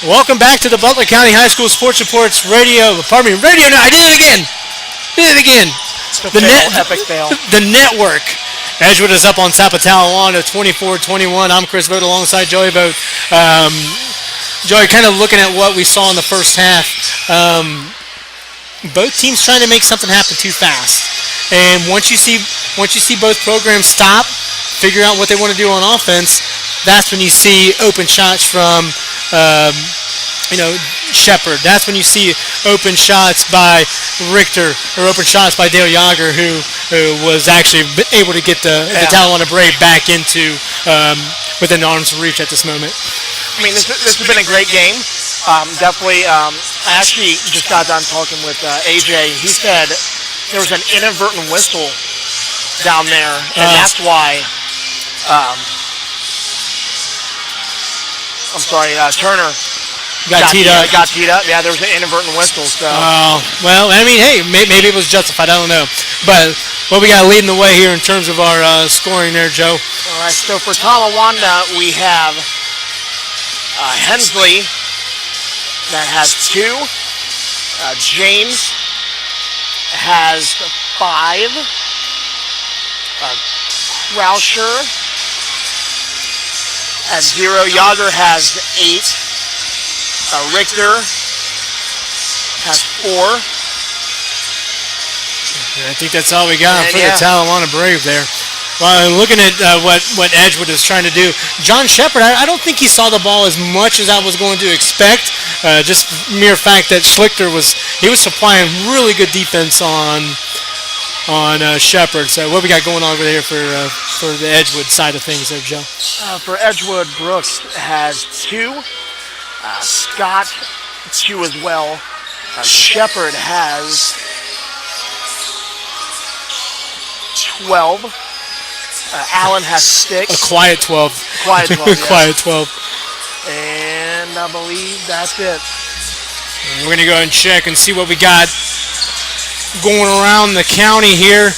Welcome back to the Butler County High School Sports Reports radio. No, I did it again. Epic fail. The network. Edgewood is up on top of Talawanda, 24-21. I'm Chris Vogt alongside Joey Vogt. Joey, kind of looking at what we saw in the first half. Both teams trying to make something happen too fast. And once you see both programs stop, figure out what they want to do on offense, that's when you see open shots from Shepard. That's when you see open shots by Richter or open shots by Dale Yager, who was actually able to get the Talawanda Brave back into within arm's reach at this moment. I mean, this has been a great game. Definitely, I actually just got done talking with AJ. He said there was an inadvertent whistle down there, and that's why. Turner got teed up. Yeah, there was an inadvertent whistle. So. Well, I mean, hey, maybe it was justified. I don't know. But what we got leading the way here in terms of our scoring there, Joe? All right, so for Talawanda, we have Hensley that has 2. James has 5. Croucher at 0. Yager has 8. Richter has 4. I think that's all we got for the Talawanda Brave there. Well, looking at what Edgewood is trying to do, John Shepard, I don't think he saw the ball as much as I was going to expect. Just mere fact that Schlichter was supplying really good defense on Shepard. So what we got going on over here for the Edgewood side of things there, Joe? For Edgewood, Brooks has 2. Scott 2 as well. Shepard has 12. Allen has 6. A quiet 12. Quiet 12. Yes. Quiet 12. And I believe that's it. And we're going to go ahead and check and see what we got going around the county here.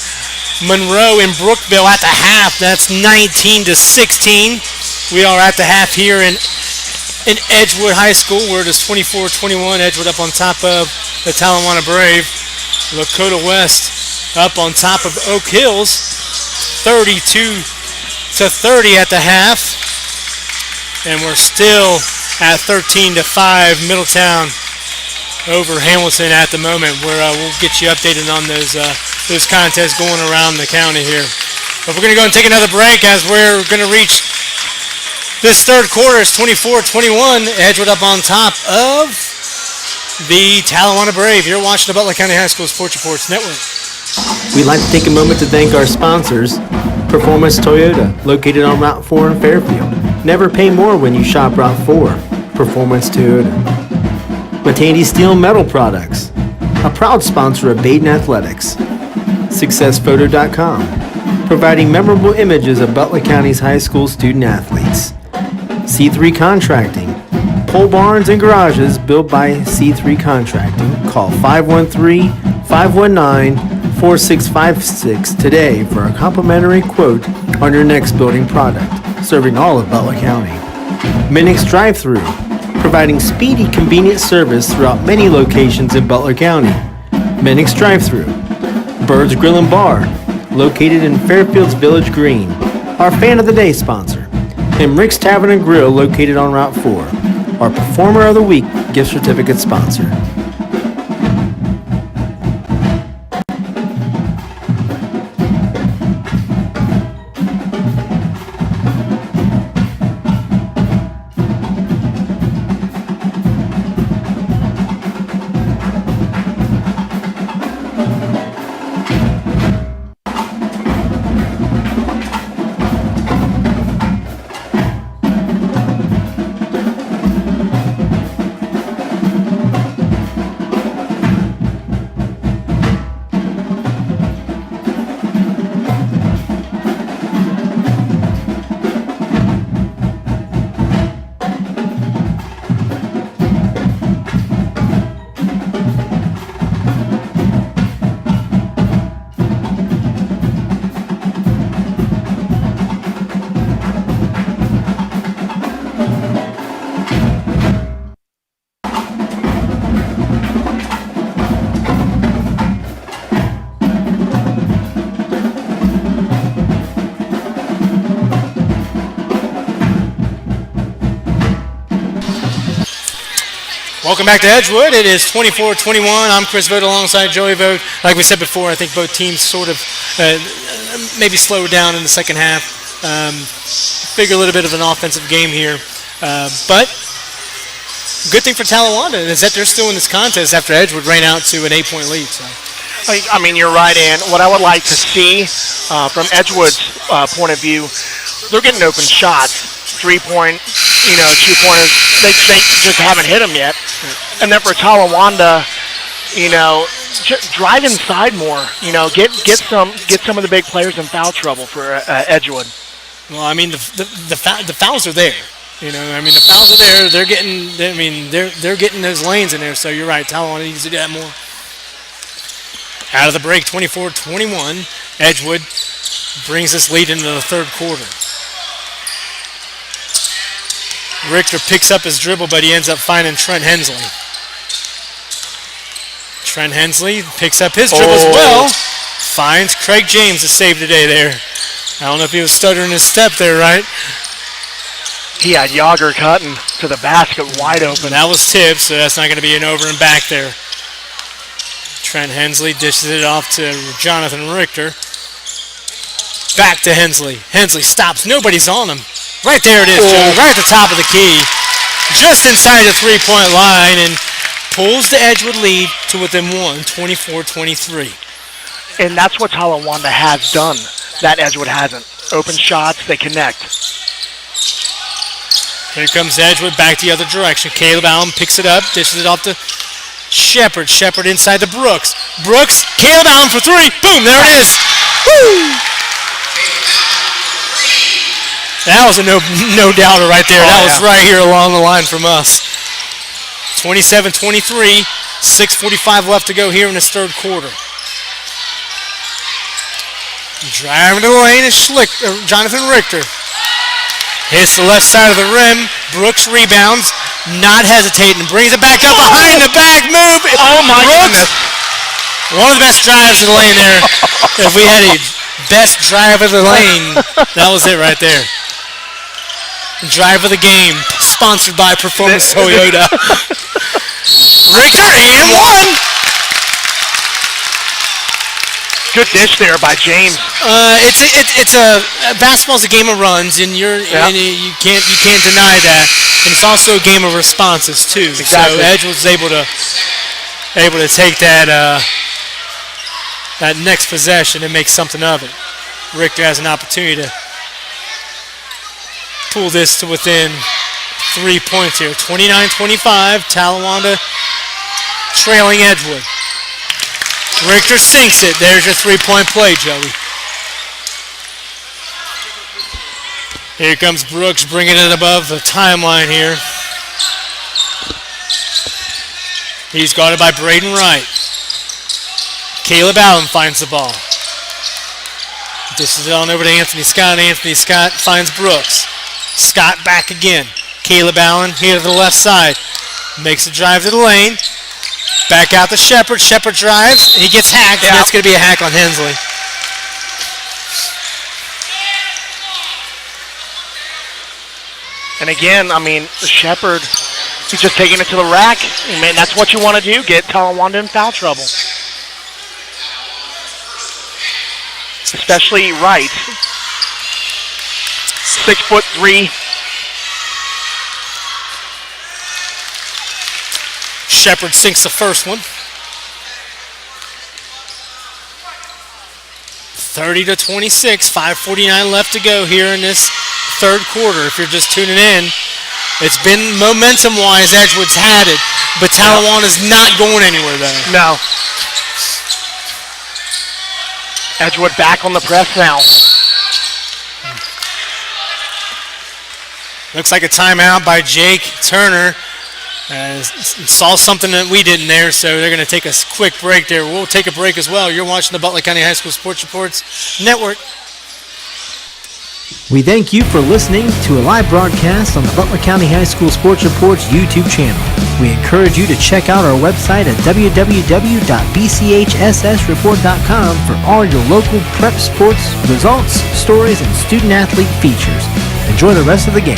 Monroe and Brookville at the half. That's 19-16. We are at the half here in Edgewood High School, where it is 24-21. Edgewood up on top of the Talawanda Brave. Lakota West up on top of Oak Hills, 32-30 at the half. And we're still at 13-5 Middletown over Hamilton at the moment, where we'll get you updated on those contests going around the county here. But we're going to go and take another break as we're going to reach this third quarter. Is 24-21. Edgewood up on top of the Talawanda Brave. You're watching the Butler County High School Sports Reports Network. We'd like to take a moment to thank our sponsors, Performance Toyota, located on Route 4 in Fairfield. Never pay more when you shop Route 4. Performance Toyota. Matandy Steel and Metal Products, a proud sponsor of Baden Athletics. SuccessPhoto.com, providing memorable images of Butler County's high school student athletes. C3 Contracting, pole barns and garages built by C3 Contracting. Call 513-519-4656 today for a complimentary quote on your next building product, serving all of Butler County. Minix Drive-Thru, providing speedy, convenient service throughout many locations in Butler County. Minix Drive-Thru. Bird's Grill and Bar, located in Fairfield's Village Green, our Fan of the Day sponsor. And Rick's Tavern and Grill, located on Route 4, our Performer of the Week gift certificate sponsor. Welcome back to Edgewood. It is 24-21. I'm Chris Vogt alongside Joey Vogt. Like we said before, I think both teams sort of maybe slowed down in the second half. Figure a little bit of an offensive game here. But good thing for Talawanda is that they're still in this contest after Edgewood ran out to an 8-point lead. So. I mean, you're right, and what I would like to see from Edgewood's point of view, they're getting open shots. 3-point, 2-pointers, they just haven't hit them yet. And then for Talawanda, drive inside more. Get some of the big players in foul trouble for Edgewood. Well, I mean, the fouls are there. The fouls are there. They're getting. They're getting those lanes in there. So you're right. Talawanda needs to do that more. Out of the break, 24-21. Edgewood brings this lead into the third quarter. Richter picks up his dribble, but he ends up finding Trent Hensley. Trent Hensley picks up his dribble as well. Finds Craig James to save today there. I don't know if he was stuttering his step there, right? He had Yager cutting to the basket wide open. That was tipped, so that's not going to be an over and back there. Trent Hensley dishes it off to Jonathan Richter. Back to Hensley. Hensley stops. Nobody's on him. Right there it is, Joe. Right at the top of the key. Just inside the three-point line and pulls the Edgewood lead to within one, 24-23. And that's what Talawanda has done that Edgewood hasn't. Open shots, they connect. Here comes Edgewood back the other direction. Caleb Allen picks it up, dishes it off to Shepard. Shepard inside to Brooks. Brooks, Caleb Allen for three. Boom, there it is. Woo! That was a no-doubter right there. That was right here along the line from us. 27-23, 6:45 left to go here in this third quarter. Driving to the lane is Jonathan Richter. Hits the left side of the rim. Brooks rebounds, not hesitating, brings it back up behind the back move. Oh my goodness. One of the best drives of the lane there. If we had a best drive of the lane, that was it right there. Drive of the game, sponsored by Performance Toyota. Richter and one. Good dish there by James. It's a basketball's a game of runs, and and you can't deny that. And it's also a game of responses too. Exactly. So Edge was able to take that that next possession and make something of it. Richter has an opportunity to pull this to within 3 points here. 29-25. Talawanda trailing Edgewood. Richter sinks it. There's your 3-point play, Joey. Here comes Brooks bringing it above the timeline here. He's guarded by Braden Wright. Caleb Allen finds the ball. Dishes it on over to Anthony Scott. Anthony Scott finds Brooks. Scott back again. Caleb Allen here to the left side. Makes a drive to the lane. Back out to Shepard. Shepard drives. He gets hacked, and that's going to be a hack on Hensley. And again, I mean, Shepard, he's just taking it to the rack. I mean, that's what you want to do, get Talawanda in foul trouble. Especially Wright. 6'3". Shepard sinks the first one. 30-26, 5:49 left to go here in this third quarter. If you're just tuning in, it's been momentum-wise, Edgewood's had it, but Talawanda's not going anywhere though. No. Edgewood back on the press now. Looks like a timeout by Jake Turner. Saw something that we didn't there, so they're going to take a quick break there. We'll take a break as well. You're watching the Butler County High School Sports Reports Network. We thank you for listening to a live broadcast on the Butler County High School Sports Reports YouTube channel. We encourage you to check out our website at www.bchssreport.com for all your local prep sports, results, stories, and student-athlete features. Enjoy the rest of the game.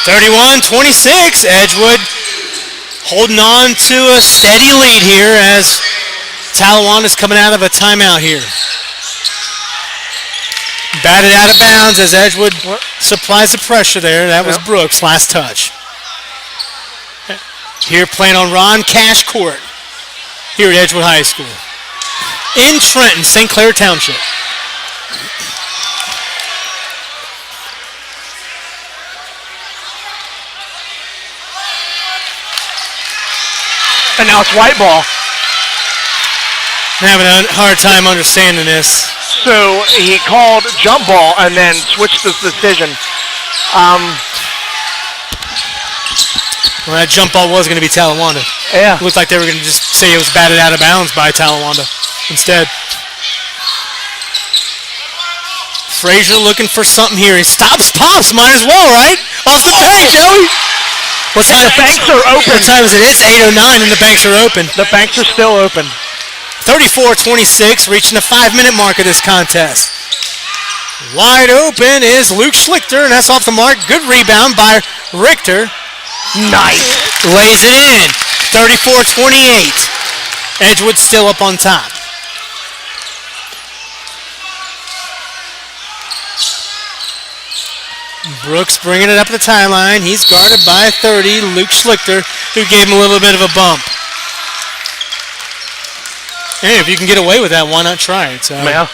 (31-26), Edgewood holding on to a steady lead here as Talawanda's coming out of a timeout here. Batted out of bounds as Edgewood supplies the pressure there. That was Brooks' last touch. Here playing on Ron Cash Court here at Edgewood High School. In Trenton, St. Clair Township. And now it's white ball. I'm having a hard time understanding this. So he called jump ball and then switched his decision. Well, that jump ball was going to be Talawanda. Yeah. It looked like they were going to just say it was batted out of bounds by Talawanda instead. Frazier looking for something here. He stops, pops, might as well, right? Off the bench, Joey. And the banks are open. What time is it? It's 8:09 and the banks are open. The banks are still open. 34-26, reaching the 5-minute mark of this contest. Wide open is Luke Schlichter, and that's off the mark. Good rebound by Richter. Nice. Lays it in. 34-28. Edgewood still up on top. Brooks bringing it up the timeline. He's guarded by 30, Luke Schlichter, who gave him a little bit of a bump. Hey, if you can get away with that, why not try it? So. Yeah.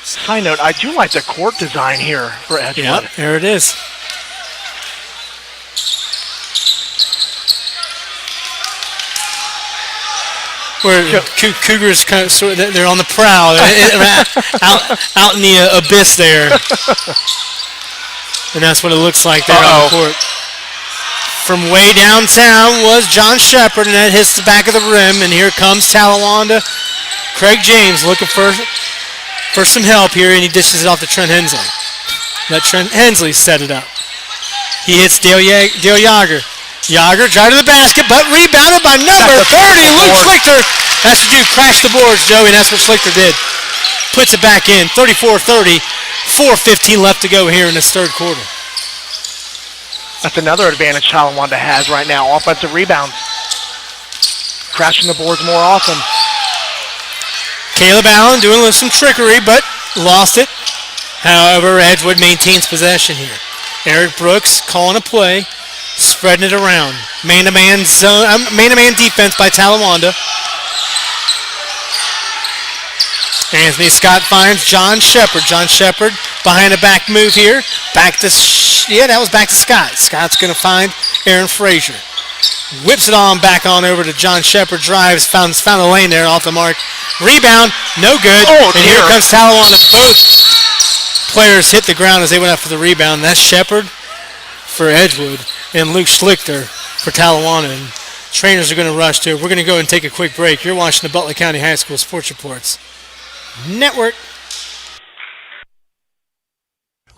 Side note, I do like the court design here for Edgewood. Yeah, there it is. Where Cougars kind of they're on the prowl, out in the abyss there, and that's what it looks like there on the court. From way downtown was John Shepard, and that hits the back of the rim, and here comes Talawanda. Craig James looking for some help here, and he dishes it off to Trent Hensley. Let Trent Hensley set it up. He hits Dale Yager. Yager drive to the basket, but rebounded by number 30, Luke Schlichter. That's to do crash the boards, Joey, and that's what Schlichter did. Puts it back in, 34-30, 4:15 left to go here in this third quarter. That's another advantage Talawanda has right now, offensive rebounds. Crashing the boards more often. Caleb Allen doing some trickery, but lost it. However, Edgewood maintains possession here. Eric Brooks calling a play, spreading it around. Man-to-man zone, man-to-man defense by Talawanda. Anthony Scott finds John Shepard. John Shepard behind a back move here. Back to, that was back to Scott. Scott's going to find Aaron Frazier. Whips it on back on over to John Shepard. Drives, found a lane there off the mark. Rebound, no good. Oh, and here comes Talawanda. Both players hit the ground as they went up for the rebound. That's Shepard for Edgewood and Luke Schlichter for Talawanda. And trainers are going to rush to it. We're going to go and take a quick break. You're watching the Butler County High School Sports Reports Network.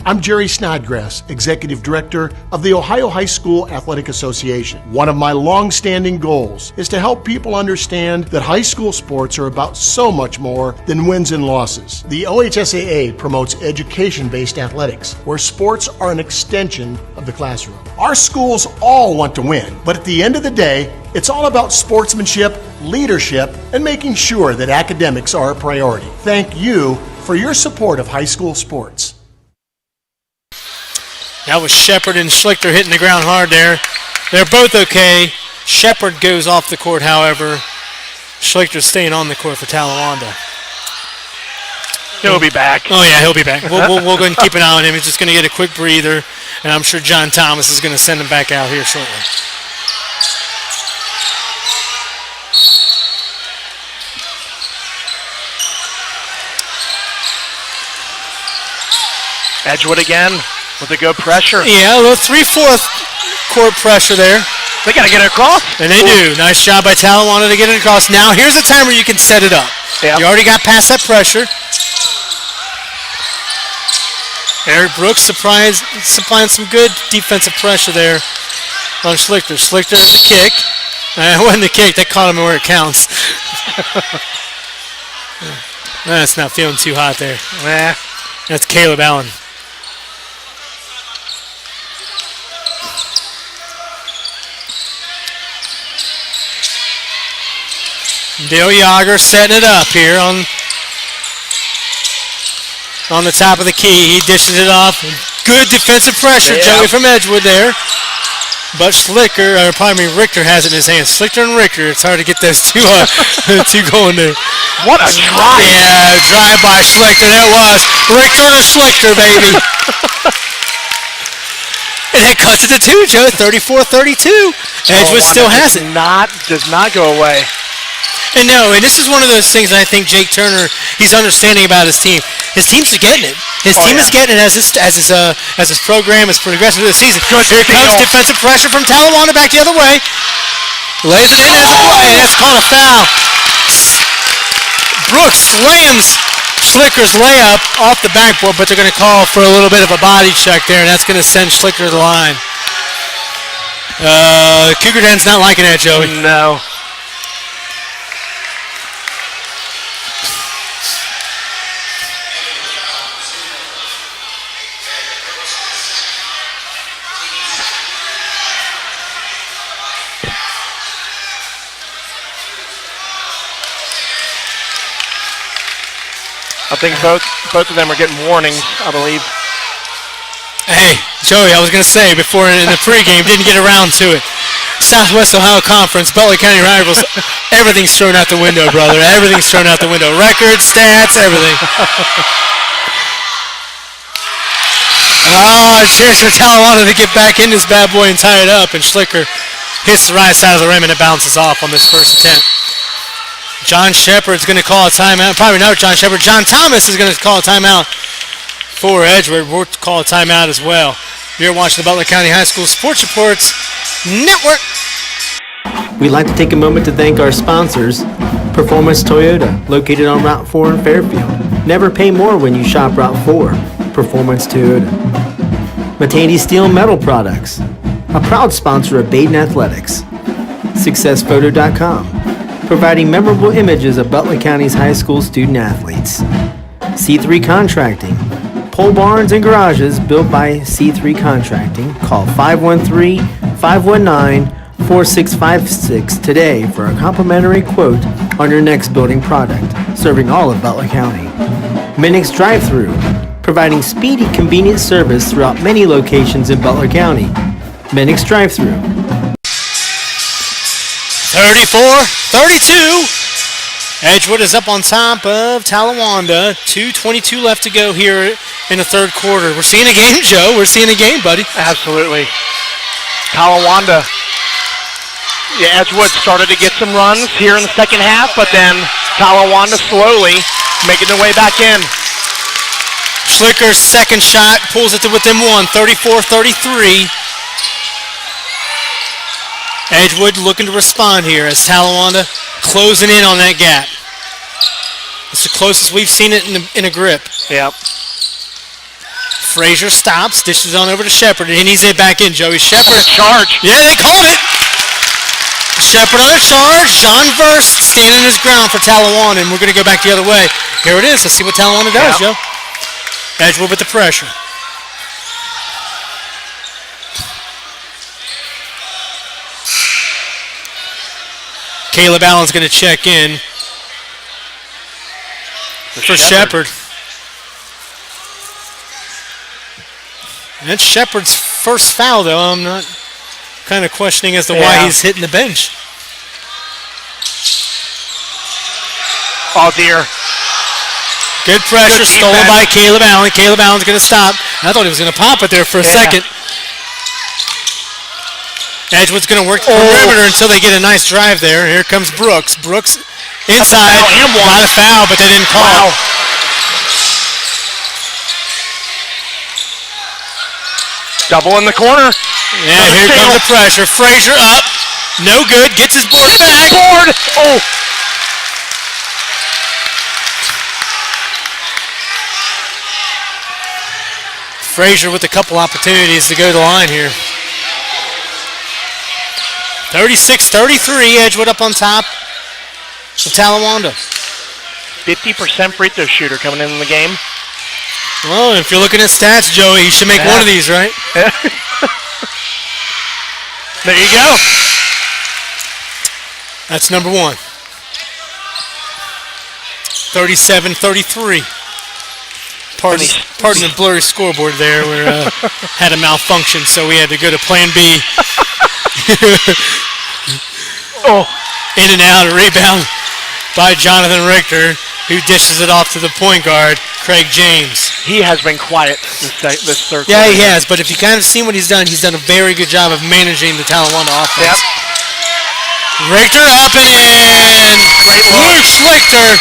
I'm Jerry Snodgrass, Executive Director of the Ohio High School Athletic Association. One of my long-standing goals is to help people understand that high school sports are about so much more than wins and losses. The OHSAA promotes education-based athletics, where sports are an extension of the classroom. Our schools all want to win, but at the end of the day, it's all about sportsmanship, leadership, and making sure that academics are a priority. Thank you for your support of high school sports. That was Shepard and Schlichter hitting the ground hard there. They're both okay. Shepard goes off the court, however. Schlichter's staying on the court for Talawanda. He'll be back. Oh, yeah, he'll be back. We'll go ahead and keep an eye on him. He's just going to get a quick breather, and I'm sure John Thomas is going to send him back out here shortly. Edgewood again. With a good pressure. Yeah, a little 3/4 court pressure there. They got to get it across. And they do. Nice job by Talawanda to get it across. Now here's the time where you can set it up. Yep. You already got past that pressure. Eric Brooks supplying some good defensive pressure there on Schlichter. Schlichter has a kick. It wasn't a kick. That caught him where it counts. That's not feeling too hot there. Nah. That's Caleb Allen. Dale Yager setting it up here on the top of the key. He dishes it off. Good defensive pressure, Joey from Edgewood there. But Richter has it in his hands. Schlichter and Richter. It's hard to get those two going there. What a drive. Yeah, drive by Schlichter. That was Richter to Schlichter, baby. And that cuts it to two, Joe. 34-32. Edgewood still has it. Does not go away. And no, and this is one of those things that I think Jake Turner, he's understanding about his team. His teams are getting it. His team is getting it as his program is progressing through the season. Here comes defensive pressure from Talawanda back the other way. Lays it in as a play, and it's called a foul. Brooks slams Schlicker's layup off the backboard, but they're going to call for a little bit of a body check there, and that's going to send Schlicker to the line. Cougar Den's not liking that, Joey. No. I think both of them are getting warnings, I believe. Hey, Joey, I was going to say before in the pregame, didn't get around to it. Southwest Ohio Conference, Butler County Rivals, everything's thrown out the window, brother. Everything's thrown out the window. Records, stats, everything. Chance for Talawanda to get back in this bad boy and tie it up, and Schlicker hits the right side of the rim and it bounces off on this first attempt. John Shepard's going to call a timeout. Probably not John Shepard. John Thomas is going to call a timeout for Edgewood. We'll call a timeout as well. You're watching the Butler County High School Sports Reports Network. We'd like to take a moment to thank our sponsors, Performance Toyota, located on Route 4 in Fairfield. Never pay more when you shop Route 4. Performance Toyota. Matandi Steel and Metal Products. a proud sponsor of Baden Athletics. SuccessPhoto.com, providing memorable images of Butler County's high school student athletes. C3 Contracting, pole barns and garages built by C3 Contracting. Call 513-519-4656 today for a complimentary quote on your next building project, serving all of Butler County. Minix Drive-Thru, providing speedy, convenient service throughout many locations in Butler County. Minix Drive-Thru. 34-32. Edgewood is up on top of Talawanda. 2:22 left to go here in the third quarter. We're seeing a game, Joe. We're seeing a game, buddy. Absolutely. Talawanda. Yeah, Edgewood started to get some runs here in the second half, but then Talawanda slowly making their way back in. Schlicker's second shot pulls it to within one, 34-33. Edgewood looking to respond here as Talawanda closing in on that gap. It's the closest we've seen it in a grip. Yep. Frazier stops, dishes on over to Shepard, and he needs it back in, Joey. Shepard. Charge. Yeah, they called it. Shepard on a charge. John Verst standing his ground for Talawanda, and we're going to go back the other way. Here it is. Let's see what Talawanda does, Joe. Edgewood with the pressure. Caleb Allen's going to check in for Shepard. That's Shepard's first foul, though. I'm not kind of questioning as to why he's hitting the bench. Oh, dear. Good pressure, stolen by Caleb Allen. Caleb Allen's going to stop. I thought he was going to pop it there for a second. Edgewood's going to work the perimeter until they get a nice drive there. Here comes Brooks. Brooks inside. Not a foul, but they didn't call. Wow. Double in the corner. Yeah, here comes the pressure. Frazier up. No good. Gets his board back. Board. Oh. Frazier with a couple opportunities to go to the line here. 36-33, Edgewood up on top of Talawanda. 50% free throw shooter coming in the game. Well, if you're looking at stats, Joey, he should make one of these, right? There you go. That's number one. 37-33. Pardon the blurry scoreboard there. We had a malfunction, so we had to go to plan B. In and out, a rebound by Jonathan Richter, who dishes it off to the point guard, Craig James. He has been quiet this third quarter. Yeah, he has, but if you kind of seen what he's done a very good job of managing the Talawanda offense. Yep. Richter up and in. Luke Schlichter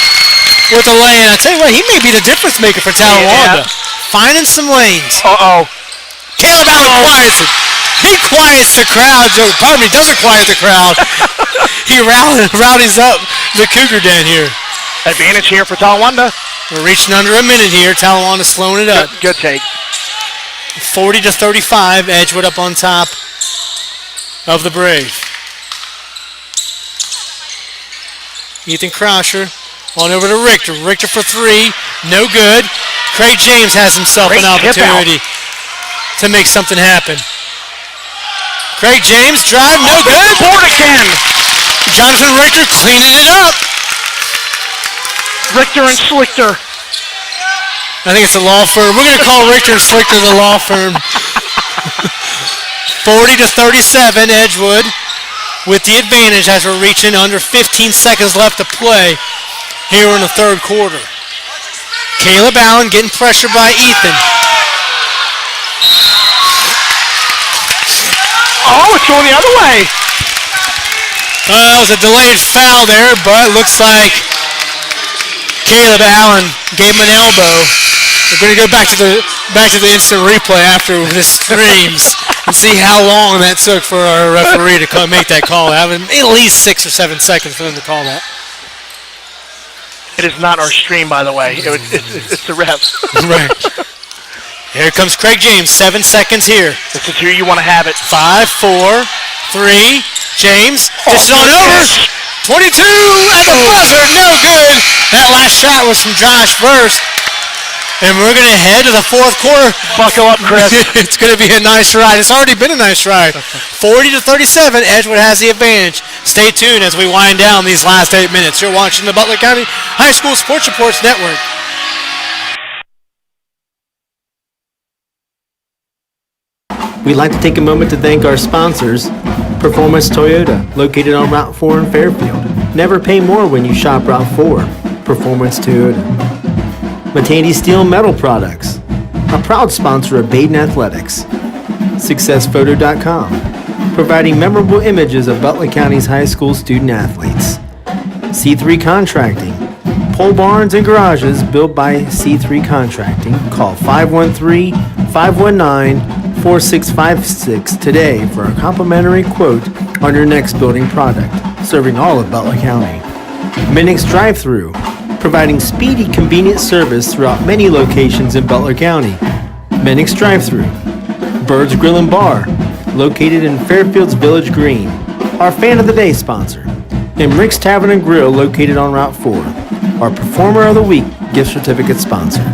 with a lane. I tell you what, he may be the difference maker for Talawanda. Finding some lanes. Caleb Allen quiets it. He quiets the crowd. Pardon me, doesn't quiet the crowd. He rowdies up the Cougar Den here. Advantage here for Talawanda. We're reaching under a minute here. Talawanda slowing it up. Good take. 40-35. Edgewood up on top of the Brave. Ethan Krauscher on over to Richter. Richter for three. No good. Craig James has himself an opportunity to make something happen. Craig James drive. No good. Board again. Jonathan Richter cleaning it up. Richter and Schlichter. I think it's a law firm. We're going to call Richter and Schlichter the law firm. 40-37, Edgewood with the advantage as we're reaching under 15 seconds left to play here in the third quarter. Caleb Allen getting pressured by Ethan. Oh, it's going the other way. That was a delayed foul there, but it looks like Caleb Allen gave him an elbow. We're going to go back to the instant replay after this streams and see how long that took for our referee to make that call. At least 6 or 7 seconds for them to call that. It is not our stream, by the way. It's the ref. Right. Here comes Craig James, 7 seconds here. This is here you want to have it. 5, 4, 3, James, dishes on over. 22 at the buzzer, no good. That last shot was from Josh First. And we're going to head to the fourth quarter. Buckle up, Chris. It's going to be a nice ride. It's already been a nice ride. 40-37, Edgewood has the advantage. Stay tuned as we wind down these last 8 minutes. You're watching the Butler County High School Sports Reports Network. We'd like to take a moment to thank our sponsors, Performance Toyota, located on Route 4 in Fairfield. Never pay more when you shop Route 4. Performance Toyota. Matandi Steel Metal Products, a proud sponsor of Baden Athletics. SuccessPhoto.com, providing memorable images of Butler County's high school student athletes. C3 Contracting, pole barns and garages built by C3 Contracting. Call 513-519-4656 today for a complimentary quote on your next building product, serving all of Butler County. Minix Drive-Thru, providing speedy, convenient service throughout many locations in Butler County. Minix Drive-Thru. Bird's Grill and Bar, located in Fairfield's Village Green. Our Fan of the Day sponsor. And Rick's Tavern and Grill, located on Route 4. Our Performer of the Week gift certificate sponsor.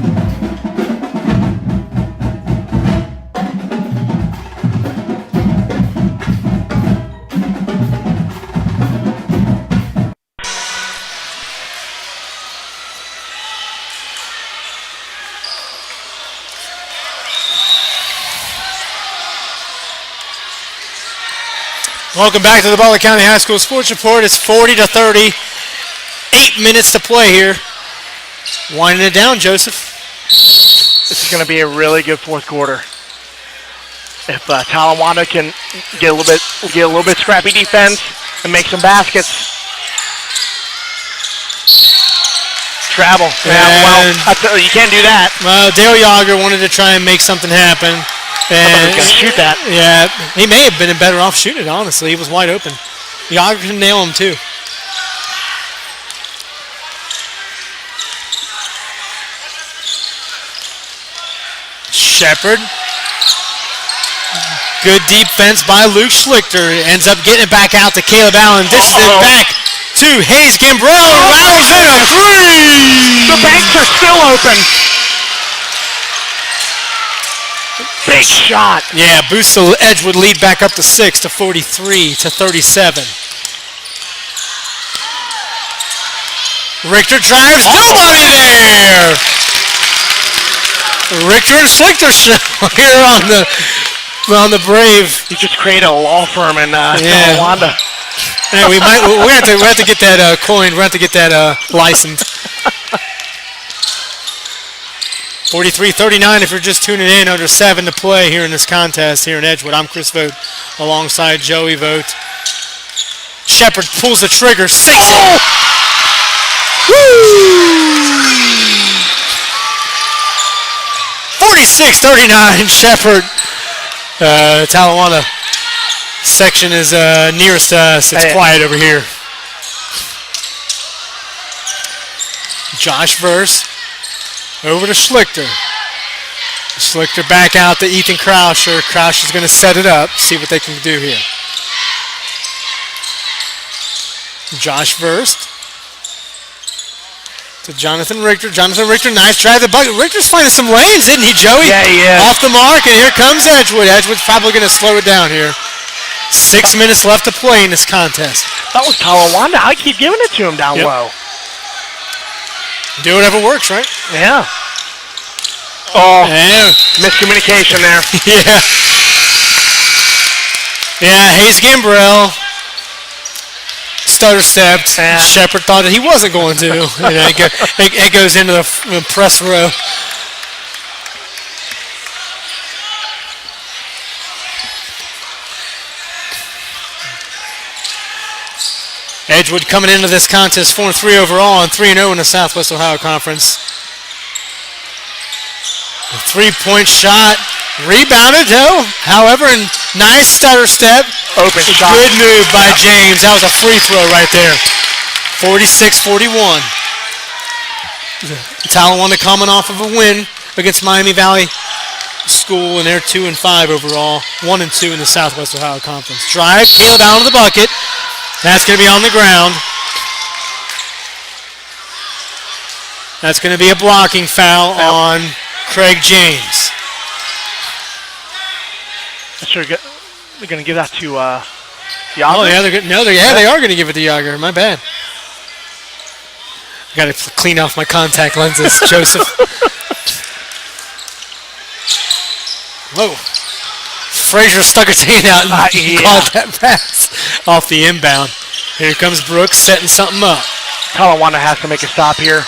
Welcome back to the Butler County High School Sports Report. It's 40-30. 8 minutes to play here. Winding it down, Joseph. This is going to be a really good fourth quarter. If Talawanda can get a little bit scrappy defense and make some baskets. Travel. Well, you can't do that. Well, Dale Yager wanted to try and make something happen. And He's going to shoot that. Yeah, he may have been better off shooting it, honestly. He was wide open. Yager can nail him, too. Shepard. Good defense by Luke Schlichter. Ends up getting it back out to Caleb Allen. Dishes it back to Hayes Gambrell. Rattles in a three. The banks are still open. Big shot. Yeah, boosts the Edgewood lead back up to 6 to 43-37. Richter drives. Nobody there. Richter and Schlichter here on the Brave. You just created a law firm in Talawanda. Yeah, we have to get that coined. We have to get that licensed. 43-39 if you're just tuning in, under 7 to play here in this contest here in Edgewood. I'm Chris Vogt alongside Joey Vogt. Shepard pulls the trigger, sinks it. Woo! 46-39, Shepard. Talawanda section is nearest to us. It's quiet over here. Josh Verse. Over to Schlichter. Schlichter back out to Ethan Krauscher. Krauscher's going to set it up, see what they can do here. Josh Verst to Jonathan Richter. Jonathan Richter, nice drive to the bucket. Richter's finding some lanes, isn't he, Joey? Yeah, he is. Off the mark, and here comes Edgewood. Edgewood's probably going to slow it down here. 6 minutes left to play in this contest. That was Talawanda. I keep giving it to him down low. Do whatever works, right? Yeah. Oh, yeah. Miscommunication there. Yeah. Yeah, Hayes Gambrell stutter stepped. Shepard thought that he wasn't going to. It goes into the press row. Edgewood coming into this contest 4-3 overall and 3-0 in the Southwest Ohio Conference. A three-point shot, rebounded though. However, nice stutter step. Open shot. Good move by James. That was a free throw right there. 46-41. Talawanda coming off of a win against Miami Valley school, and they're 2-5 overall, 1-2 in the Southwest Ohio Conference. Drive, Caleb out of the bucket. That's going to be on the ground. That's going to be a blocking foul on Craig James. I'm sure they're going to give that to Yager. Oh, yeah, they are going to give it to Yager. My bad. I got to clean off my contact lenses, Joseph. Whoa. Frazier stuck his hand out and caught that pass off the inbound. Here comes Brooks setting something up. Talawanda has to make a stop here.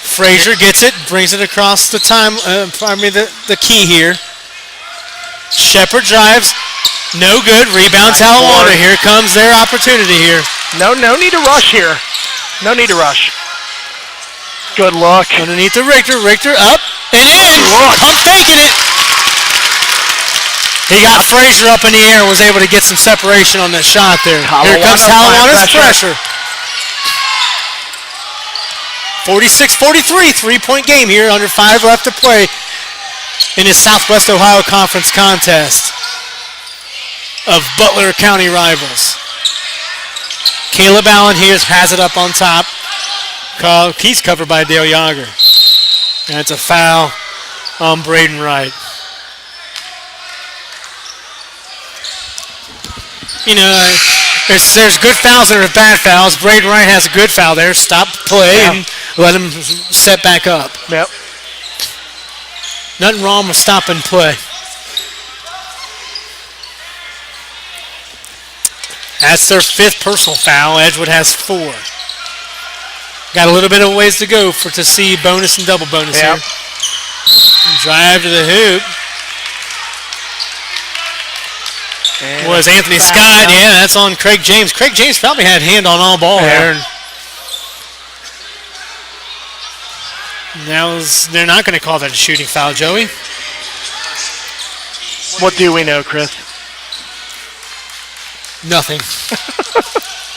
Frazier gets it, brings it across the the key here. Shepard drives. No good. Rebound Talawanda. Here comes their opportunity here. No need to rush here. No need to rush. Good look. Underneath the Richter. Richter up and in. Pump faking it. He got Frazier up in the air and was able to get some separation on that shot there. Here comes Talawanda's pressure. 46-43, three-point game here, under 5 left to play in this Southwest Ohio Conference contest of Butler County rivals. Caleb Allen here has it up on top. He's covered by Dale Yager. And it's a foul on Braden Wright. You know, there's good fouls and there's bad fouls. Braden Wright has a good foul there. Stop play and let him set back up. Yep. Nothing wrong with stopping play. That's their 5th personal foul. Edgewood has 4. Got a little bit of ways to go to see bonus and double bonus here. Drive to the hoop. Was Anthony Scott. Yeah, that's on Craig James. Craig James probably had hand on all ball there. They're not going to call that a shooting foul, Joey. What do we know, Chris? Nothing.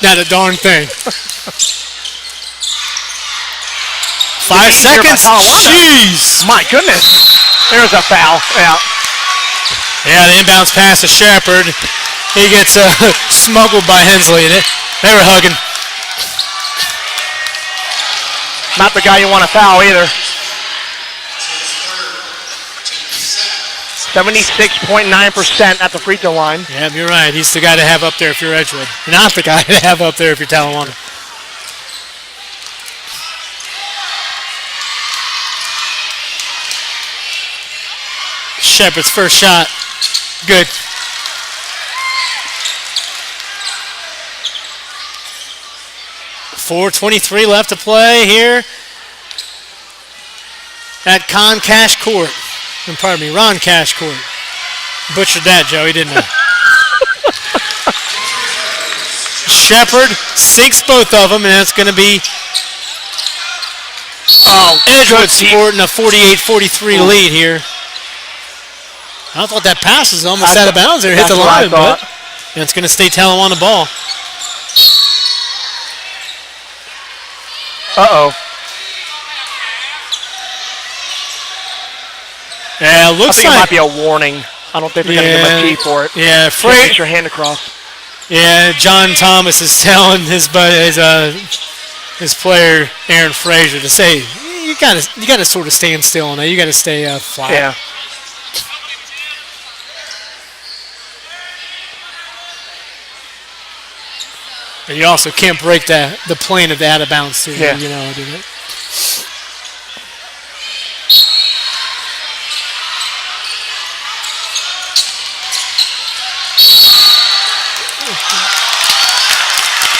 Not a darn thing. 5 seconds. Jeez. My goodness. There's a foul. Yeah, the inbounds pass to Shepard. He gets smuggled by Hensley. They were hugging. Not the guy you want to foul either. 76.9% at the free throw line. Yeah, you're right. He's the guy to have up there if you're Edgewood. Not the guy to have up there if you're Talawanda. Shepard's first shot. Good. .423 left to play here at Ron Cash Court. Butchered that, Joey, didn't I? Shepard sinks both of them, and that's going to be Edgewood sporting a 48-43 lead here. I thought that pass was almost out of bounds there. Hit the line, but it's going to stay Talawanda ball. Yeah, it looks like it might be a warning. I don't think they're going to give him a key for it. Yeah, get your hand across. Yeah, John Thomas is telling his player Aaron Frazier to say you got to sort of stand still on that. You got to stay flat. Yeah. And you also can't break the plane of the out of bounds too. Yeah. You know, do that.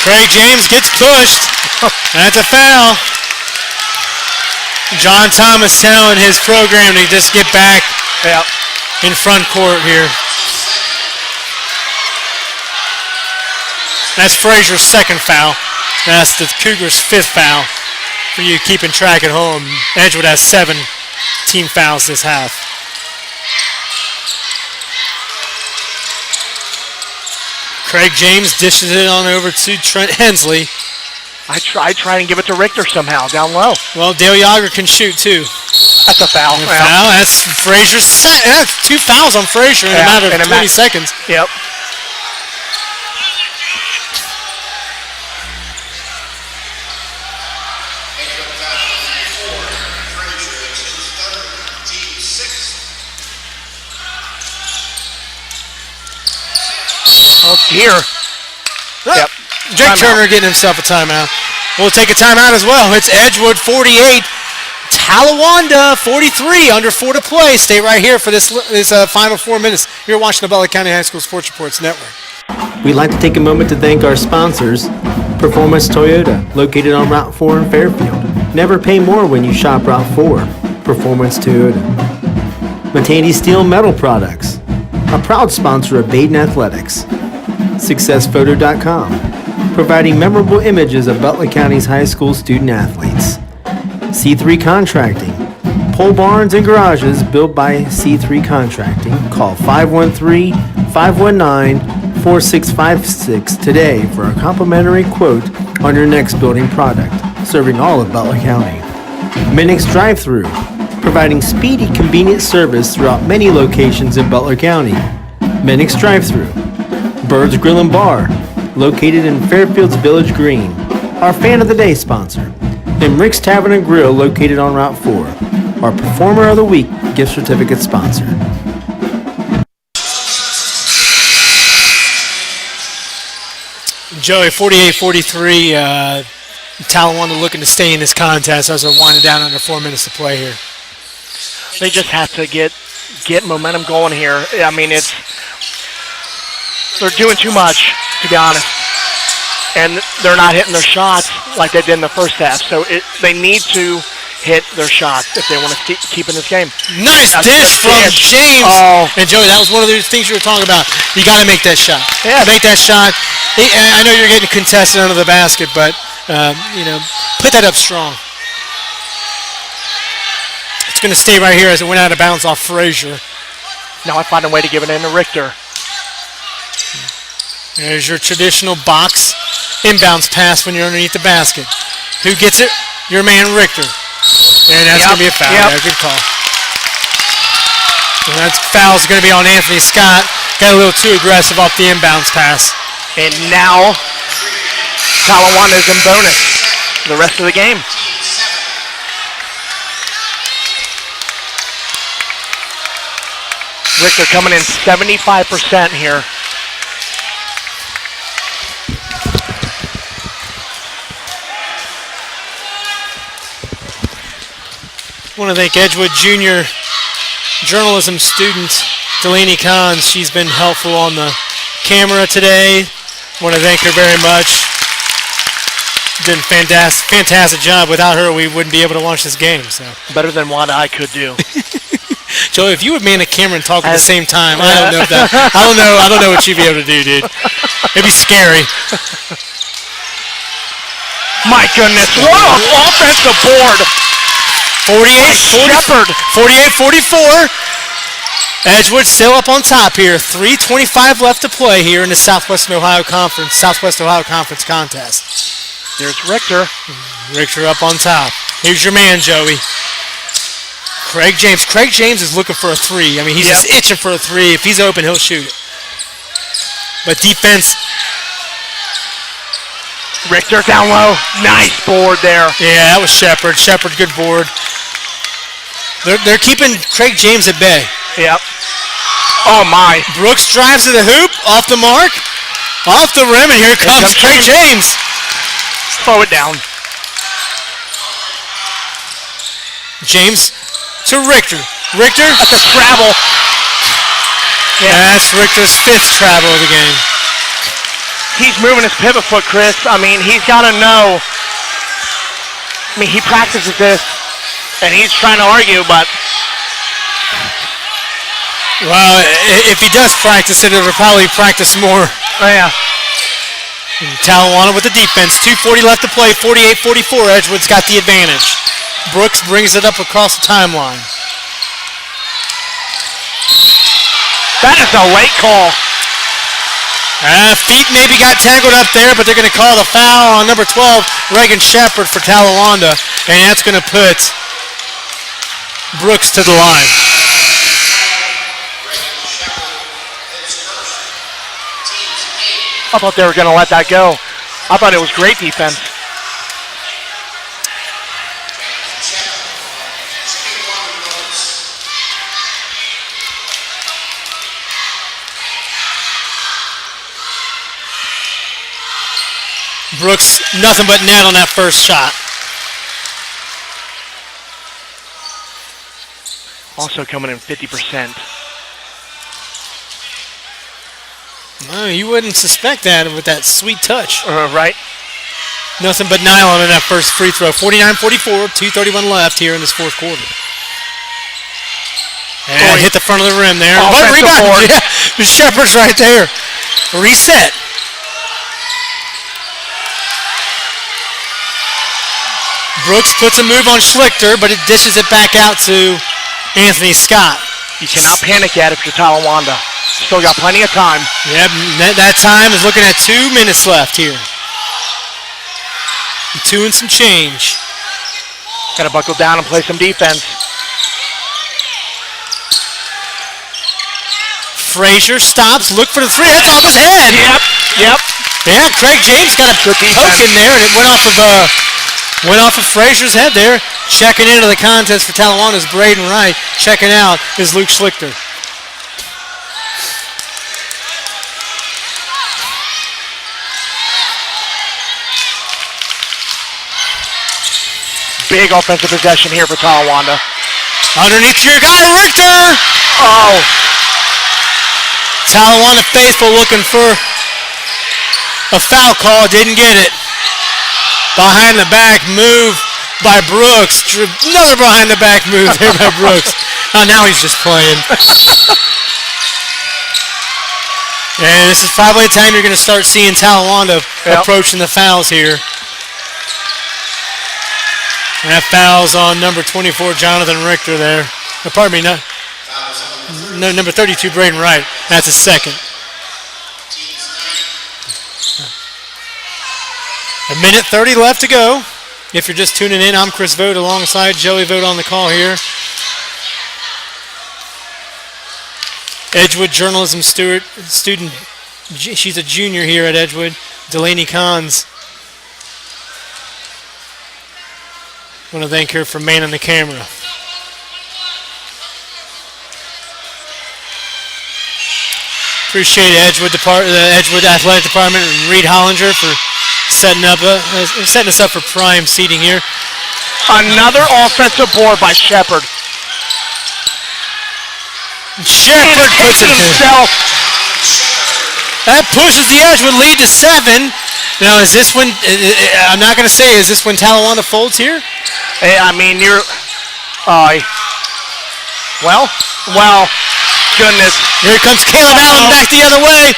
Craig James gets pushed. That's a foul. John Thomas telling his program to just get back in front court here. That's Frazier's second foul. That's the Cougars' 5th foul. For you keeping track at home, Edgewood has 7 team fouls this half. Craig James dishes it on over to Trent Hensley. I try and give it to Richter somehow, down low. Well, Dale Yager can shoot too. That's a foul. And a foul. That's Frazier's set. That's 2 fouls on Frazier in a matter of 20 seconds. Yep. Oh, dear. Yep. Jake Turner getting himself a timeout. We'll take a timeout as well. It's Edgewood 48, Talawanda 43, under 4 to play. Stay right here for this final 4 minutes. You're watching the Butler County High School Sports Reports Network. We'd like to take a moment to thank our sponsors, Performance Toyota, located on Route 4 in Fairfield. Never pay more when you shop Route 4. Performance Toyota. Matani Steel Metal Products, a proud sponsor of Baden Athletics. SuccessPhoto.com, providing memorable images of Butler County's high school student athletes. C3 Contracting, pole barns and garages built by C3 Contracting. Call 513-519-4656 today for a complimentary quote on your next building product, serving all of Butler County. Minix Drive-Thru, providing speedy, convenient service throughout many locations in Butler County. Minix Drive-Thru. Bird's Grill and Bar, located in Fairfield's Village Green, our Fan of the Day sponsor. And Rick's Tavern and Grill, located on Route 4, our Performer of the Week gift certificate sponsor. Joey, 48-43, Talawanda looking to stay in this contest as they're winding down under 4 minutes to play here. They just have to get momentum going here. I mean, they're doing too much, to be honest. And they're not hitting their shots like they did in the first half. So they need to hit their shots if they want to keep in this game. Nice dish from James. Oh. And Joey, that was one of those things you were talking about. You got to make that shot. Yeah. Make that shot. I know you're getting contested under the basket, but, put that up strong. It's going to stay right here as it went out of bounds off Frazier. Now I find a way to give it in to Richter. There's your traditional box inbounds pass when you're underneath the basket. Who gets it? Your man, Richter. And that's going to be a foul. Yep. Yeah, good call. And that foul's going to be on Anthony Scott. Got a little too aggressive off the inbounds pass. And now Talawanda is in bonus the rest of the game. Richter coming in 75% here. I want to thank Edgewood Junior journalism student Delaney Kahns. She's been helpful on the camera today. I want to thank her very much. Did a fantastic job. Without her, we wouldn't be able to watch this game. So better than what I could do. Joey, if you would man a camera and talk at the same time, I don't know if that. I don't know what you'd be able to do, dude. It'd be scary. My goodness, what an offensive board! 48-44. Edgewood still up on top here. 3:25 left to play here in the Southwest Ohio Conference contest. There's Richter. Richter up on top. Here's your man, Joey. Craig James. Craig James is looking for a three. I mean, he's just itching for a three. If he's open, he'll shoot it. But defense. Richter down low. Nice board there. Yeah, that was Shepard. Shepard, good board. They're keeping Craig James at bay. Yep. Oh, my. Brooks drives to the hoop. Off the mark. Off the rim, and here comes Craig James. Slow it down. James to Richter. Richter. That's a travel. Yeah. That's Richter's 5th travel of the game. He's moving his pivot foot, Chris. I mean, he's got to know. I mean, he practices this, and he's trying to argue, but. Well, if he does practice it, he'll probably practice more. Oh, yeah. Talawanda with the defense. 2:40 left to play. 48-44. Edgewood's got the advantage. Brooks brings it up across the timeline. That is a late call. Feet maybe got tangled up there, but they're going to call the foul on number 12, Reagan Shepard for Talawanda, and that's going to put Brooks to the line. I thought they were going to let that go. I thought it was great defense. Brooks, nothing but net on that first shot. Also coming in 50%. No, you wouldn't suspect that with that sweet touch. Right? Nothing but nylon in that first free throw. 49-44, 2:31 left here in this fourth quarter. And hit the front of the rim there. What a rebound! Yeah, Shepard's right there. Reset. Brooks puts a move on Schlichter, but it dishes it back out to Anthony Scott. You cannot panic yet if you're Talawanda. Still got plenty of time. Yep, that time is looking at 2 minutes left here. 2 and some change. Got to buckle down and play some defense. Frazier stops, look for the three. That's off his head. Yep. Yeah, Craig James got a poke in there, and it went off of Frazier's head there. Checking into the contest for Talawanda is Braden Wright. Checking out is Luke Schlichter. Big offensive possession here for Talawanda. Underneath your guy, Richter. Oh. Talawanda faithful looking for a foul call. Didn't get it. Behind the back move by Brooks. Another behind the back move there by Brooks. Oh, now he's just playing. And this is probably the time you're going to start seeing Talawanda approaching the fouls here. And that foul's on number 24, Jonathan Richter there. Oh, pardon me, no, number 32, Braden Wright. That's his second. A minute 30 left to go. If you're just tuning in, I'm Chris Vogt alongside Joey Vogt on the call here. Edgewood journalism student. She's a junior here at Edgewood. Delaney Kahns. I want to thank her for manning the camera. Appreciate the Edgewood Athletic Department and Reed Hollinger for setting us up for prime seating here. Another offensive board by Shepard. Shepard puts it himself. That pushes the Edgewood lead to 7. Now, is this when? I'm not going to say. Is this when Talawanda folds here? I mean, you're. Goodness. Here comes Caleb Allen back the other way,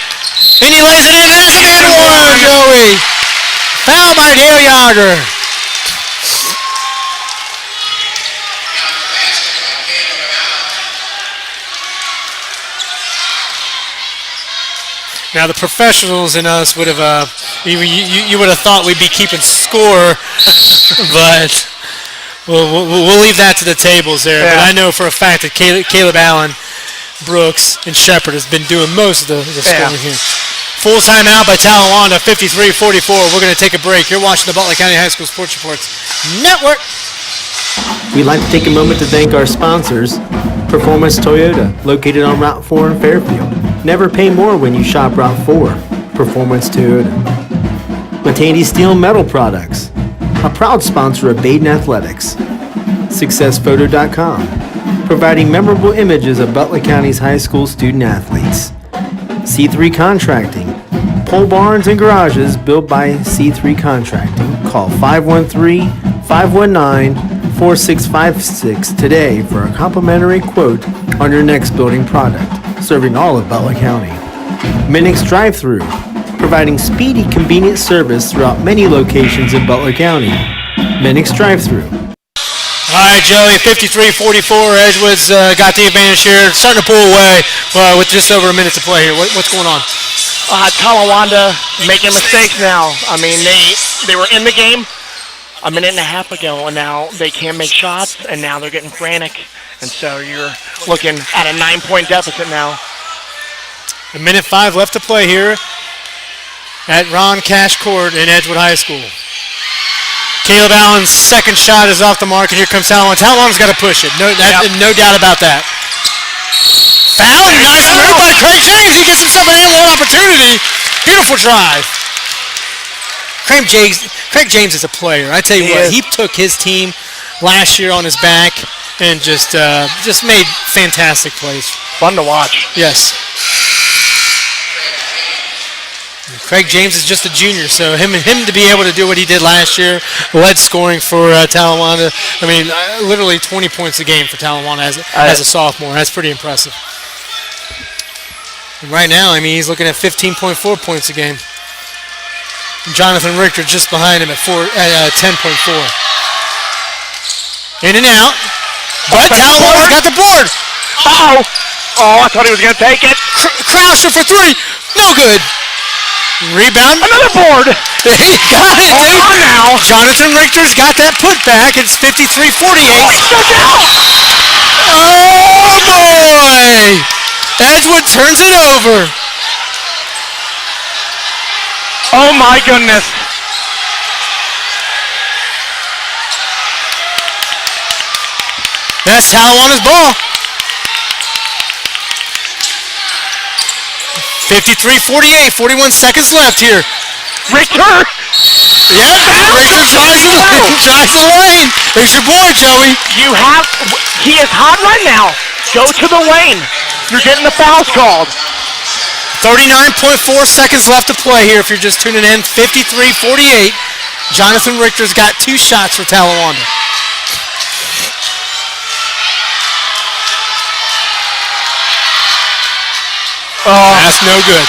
and he lays it in. There's an and one, Joey. Foul by Dale Yager. Now the professionals in us would have, you would have thought we'd be keeping score, but we'll leave that to the tables there. Yeah. But I know for a fact that Caleb Allen, Brooks, and Shepard has been doing most of the scoring here. Full timeout by Talawanda, 53-44. We're going to take a break. You're watching the Butler County High School Sports Reports Network. We'd like to take a moment to thank our sponsors, Performance Toyota, located on Route 4 in Fairfield. Never pay more when you shop Route 4. Performance Toyota. Matandy Steel Metal Products, a proud sponsor of Baden Athletics. SuccessPhoto.com, providing memorable images of Butler County's high school student athletes. C3 Contracting, pole barns and garages built by C3 Contracting. Call 513-519-4656 today for a complimentary quote on your next building product, serving all of Butler County. Minix Drive-Thru, providing speedy, convenient service throughout many locations in Butler County. Minix Drive-Thru. All right, Joey, 53-44. Edgewood's got the advantage here. Starting to pull away with just over a minute to play here. What's going on? Talawanda making mistakes now. I mean, they were in the game. a minute and a half ago, and now they can't make shots, and now they're getting frantic. And so you're looking at a 9-point deficit now. 1:05 left to play here at Ron Cash Court in Edgewood High School. Caleb Allen's second shot is off the mark, and here comes Talawanda. Talawanda's got to push it. No doubt about that. Foul, and nice move by Craig James. He gets himself an and-one opportunity. Beautiful drive. Craig James is a player. I tell you what, he took his team last year on his back and just made fantastic plays. Fun to watch. Yes. Craig James is just a junior, so him to be able to do what he did last year, led scoring for Talawanda. I mean, literally 20 points a game for Talawanda as a sophomore. That's pretty impressive. And right now, I mean, he's looking at 15.4 points a game. Jonathan Richter just behind him at 10.4. In and out, but Talawanda's got the board. Oh, I thought he was going to take it. Croucher for three, no good. Rebound. Another board. He got it, Hold on now. Jonathan Richter's got that putback. It's 53-48. Oh, boy. Edgewood turns it over. Oh, my goodness. That's Talawanda's ball. 53-48, 41 seconds left here. Richter! Yeah, Richter drives the lane. There's your boy, Joey. He is hot right now. Go to the lane. You're getting the fouls called. 39.4 seconds left to play here if you're just tuning in. 53-48. Jonathan Richter's got two shots for Talawanda. Oh, that's no good.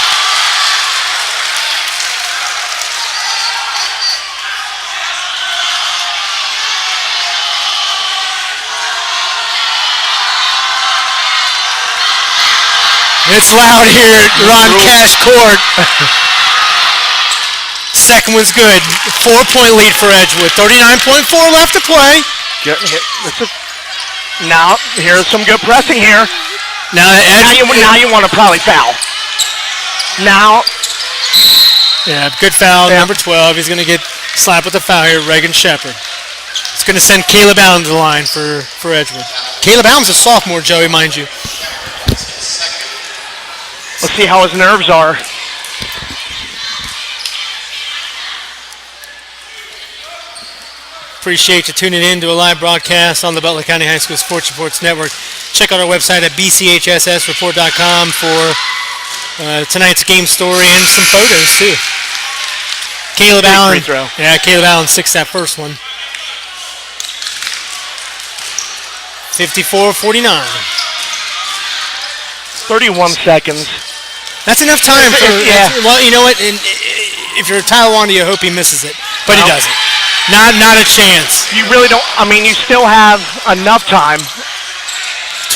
It's loud here at Ron Cash Court. Second one's good. 4-point lead for Edgewood. 39.4 left to play. Now, here's some good pressing here. Now you want to probably foul. Now. Yeah, good foul. Yeah. Number 12. He's going to get slapped with a foul here. Reagan Shepard. It's going to send Caleb Allen to the line for Edgewood. Caleb Allen's a sophomore, Joey, mind you. Let's see how his nerves are. Appreciate you tuning in to a live broadcast on the Butler County High School Sports Reports Network. Check out our website at bchssreport.com for tonight's game story and some photos too. Caleb Allen. Yeah, Caleb Allen sixed that first one. 54-49. 31 seconds. That's enough time for. Well, you know what? If you're a Talawanda, you hope he misses it, but he doesn't. Not a chance. You really don't. I mean, you still have enough time.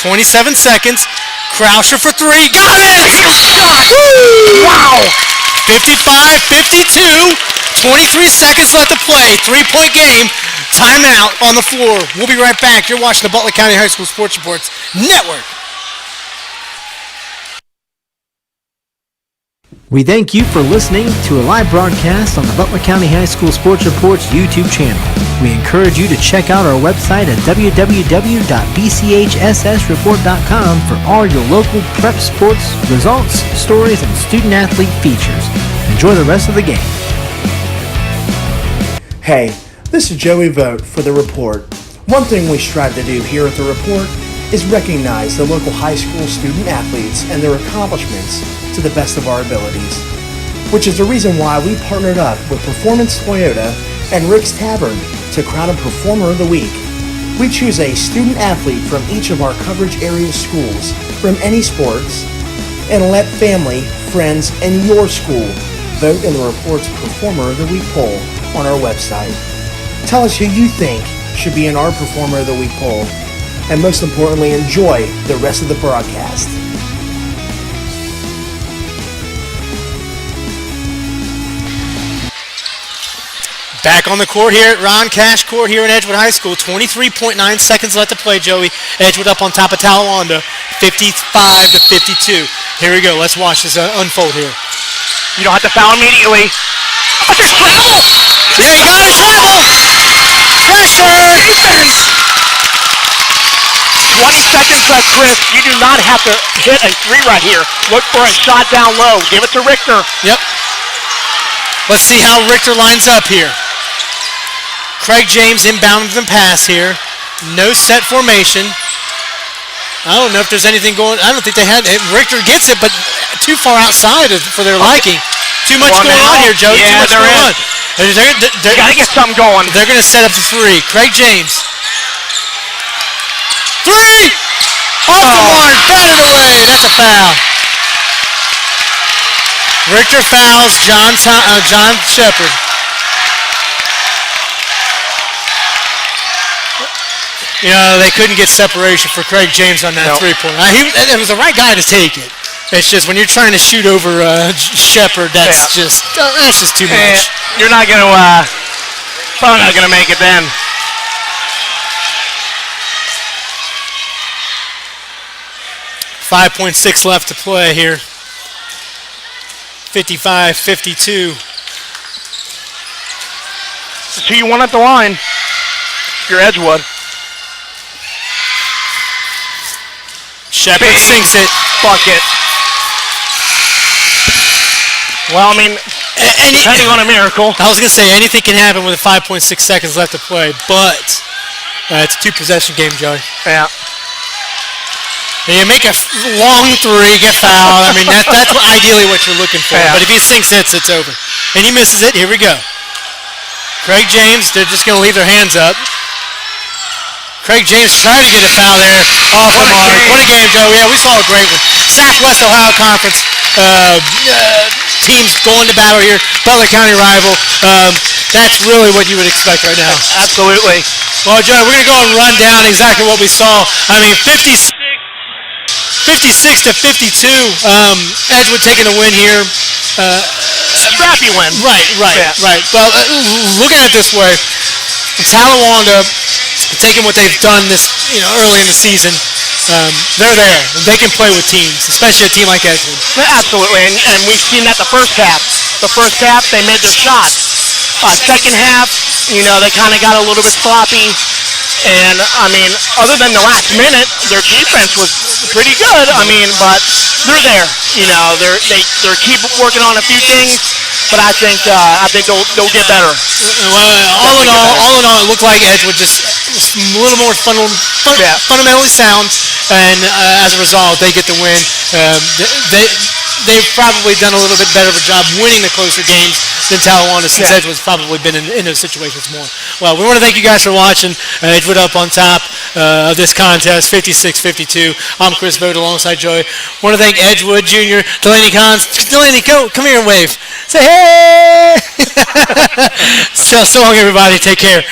27 seconds. Croucher for three. Got it! Woo! Wow! 55-52. 23 seconds left to play. 3-point game. Timeout on the floor. We'll be right back. You're watching the Butler County High School Sports Reports Network. We thank you for listening to a live broadcast on the Butler County High School Sports Reports YouTube channel. We encourage you to check out our website at www.bchssreport.com for all your local prep sports, results, stories, and student-athlete features. Enjoy the rest of the game. Hey, this is Joey Vogt for The Report. One thing we strive to do here at The Report is recognize the local high school student-athletes and their accomplishments to the best of our abilities, which is the reason why we partnered up with Performance Toyota and Rick's Tavern to crown a Performer of the Week. We choose a student-athlete from each of our coverage area schools from any sports and let family, friends, and your school vote in the Report's Performer of the Week poll on our website. Tell us who you think should be in our Performer of the Week poll, and most importantly, enjoy the rest of the broadcast. Back on the court here at Ron Cash Court here in Edgewood High School. 23.9 seconds left to play, Joey. Edgewood up on top of Talawanda, 55-52. Here we go. Let's watch this unfold here. You don't have to foul immediately. But there's travel! There you got a travel! Pressure! Defense! 20 seconds left, Chris. You do not have to hit a three right here. Look for a shot down low. Give it to Richter. Yep. Let's see how Richter lines up here. Craig James inbounding the pass here. No set formation. I don't know if there's anything going. I don't think they had. Richter gets it, but too far outside for their liking. Too much going on here, Joe. Yeah, too much going on. They got to get something going. They're going to set up the three. Craig James. Three! Off the mark. Batted away. That's a foul. Richter fouls John Shepard. You know, they couldn't get separation for Craig James on that three-pointer. It was the right guy to take it. It's just when you're trying to shoot over Shepard, that's just too much. You're not going to, probably not going to make it then. .6 left to play here. 55-52. That's who you want at the line. You're Edgewood. Shepard sinks it. Bucket. Well, I mean, depending on a miracle. I was going to say anything can happen with 5.6 seconds left to play, but it's a two-possession game, Joey. Yeah. You make a long three, get fouled. I mean, that's ideally what you're looking for. Yeah. But if he sinks it, it's over. And he misses it. Here we go. Craig James, they're just going to leave their hands up. Craig James trying to get a foul there off the mark. What a game, Joe. Yeah, we saw a great one. Southwest Ohio Conference teams going to battle here. Butler County rival. That's really what you would expect right now. Absolutely. Well, Joe, we're going to go and run down exactly what we saw. I mean, 56-52. Edgewood taking the win here. Scrappy win. Right. Well, looking at it this way, Talawanda taking what they've done this, early in the season. They're there. They can play with teams, especially a team like Edgewood. Absolutely, and we've seen that the first half. The first half, they made their shots. Second half, they kind of got a little bit sloppy. And, I mean, other than the last minute, their defense was pretty good. I mean, but they're there. They're keep working on a few things. But I think they'll get better. Well, all in all, it looked like Edgewood just a little more fundamentally sound, and as a result, they get the win. They've probably done a little bit better of a job winning the closer games than Talawanda, since Edgewood's probably been in those situations more. Well, we want to thank you guys for watching. Edgewood up on top of this contest, 56-52. I'm Chris Vogt alongside Joey. Want to thank Edgewood Jr., Delaney Cons. Delaney, come here and wave. Say hey! So long, everybody. Take care.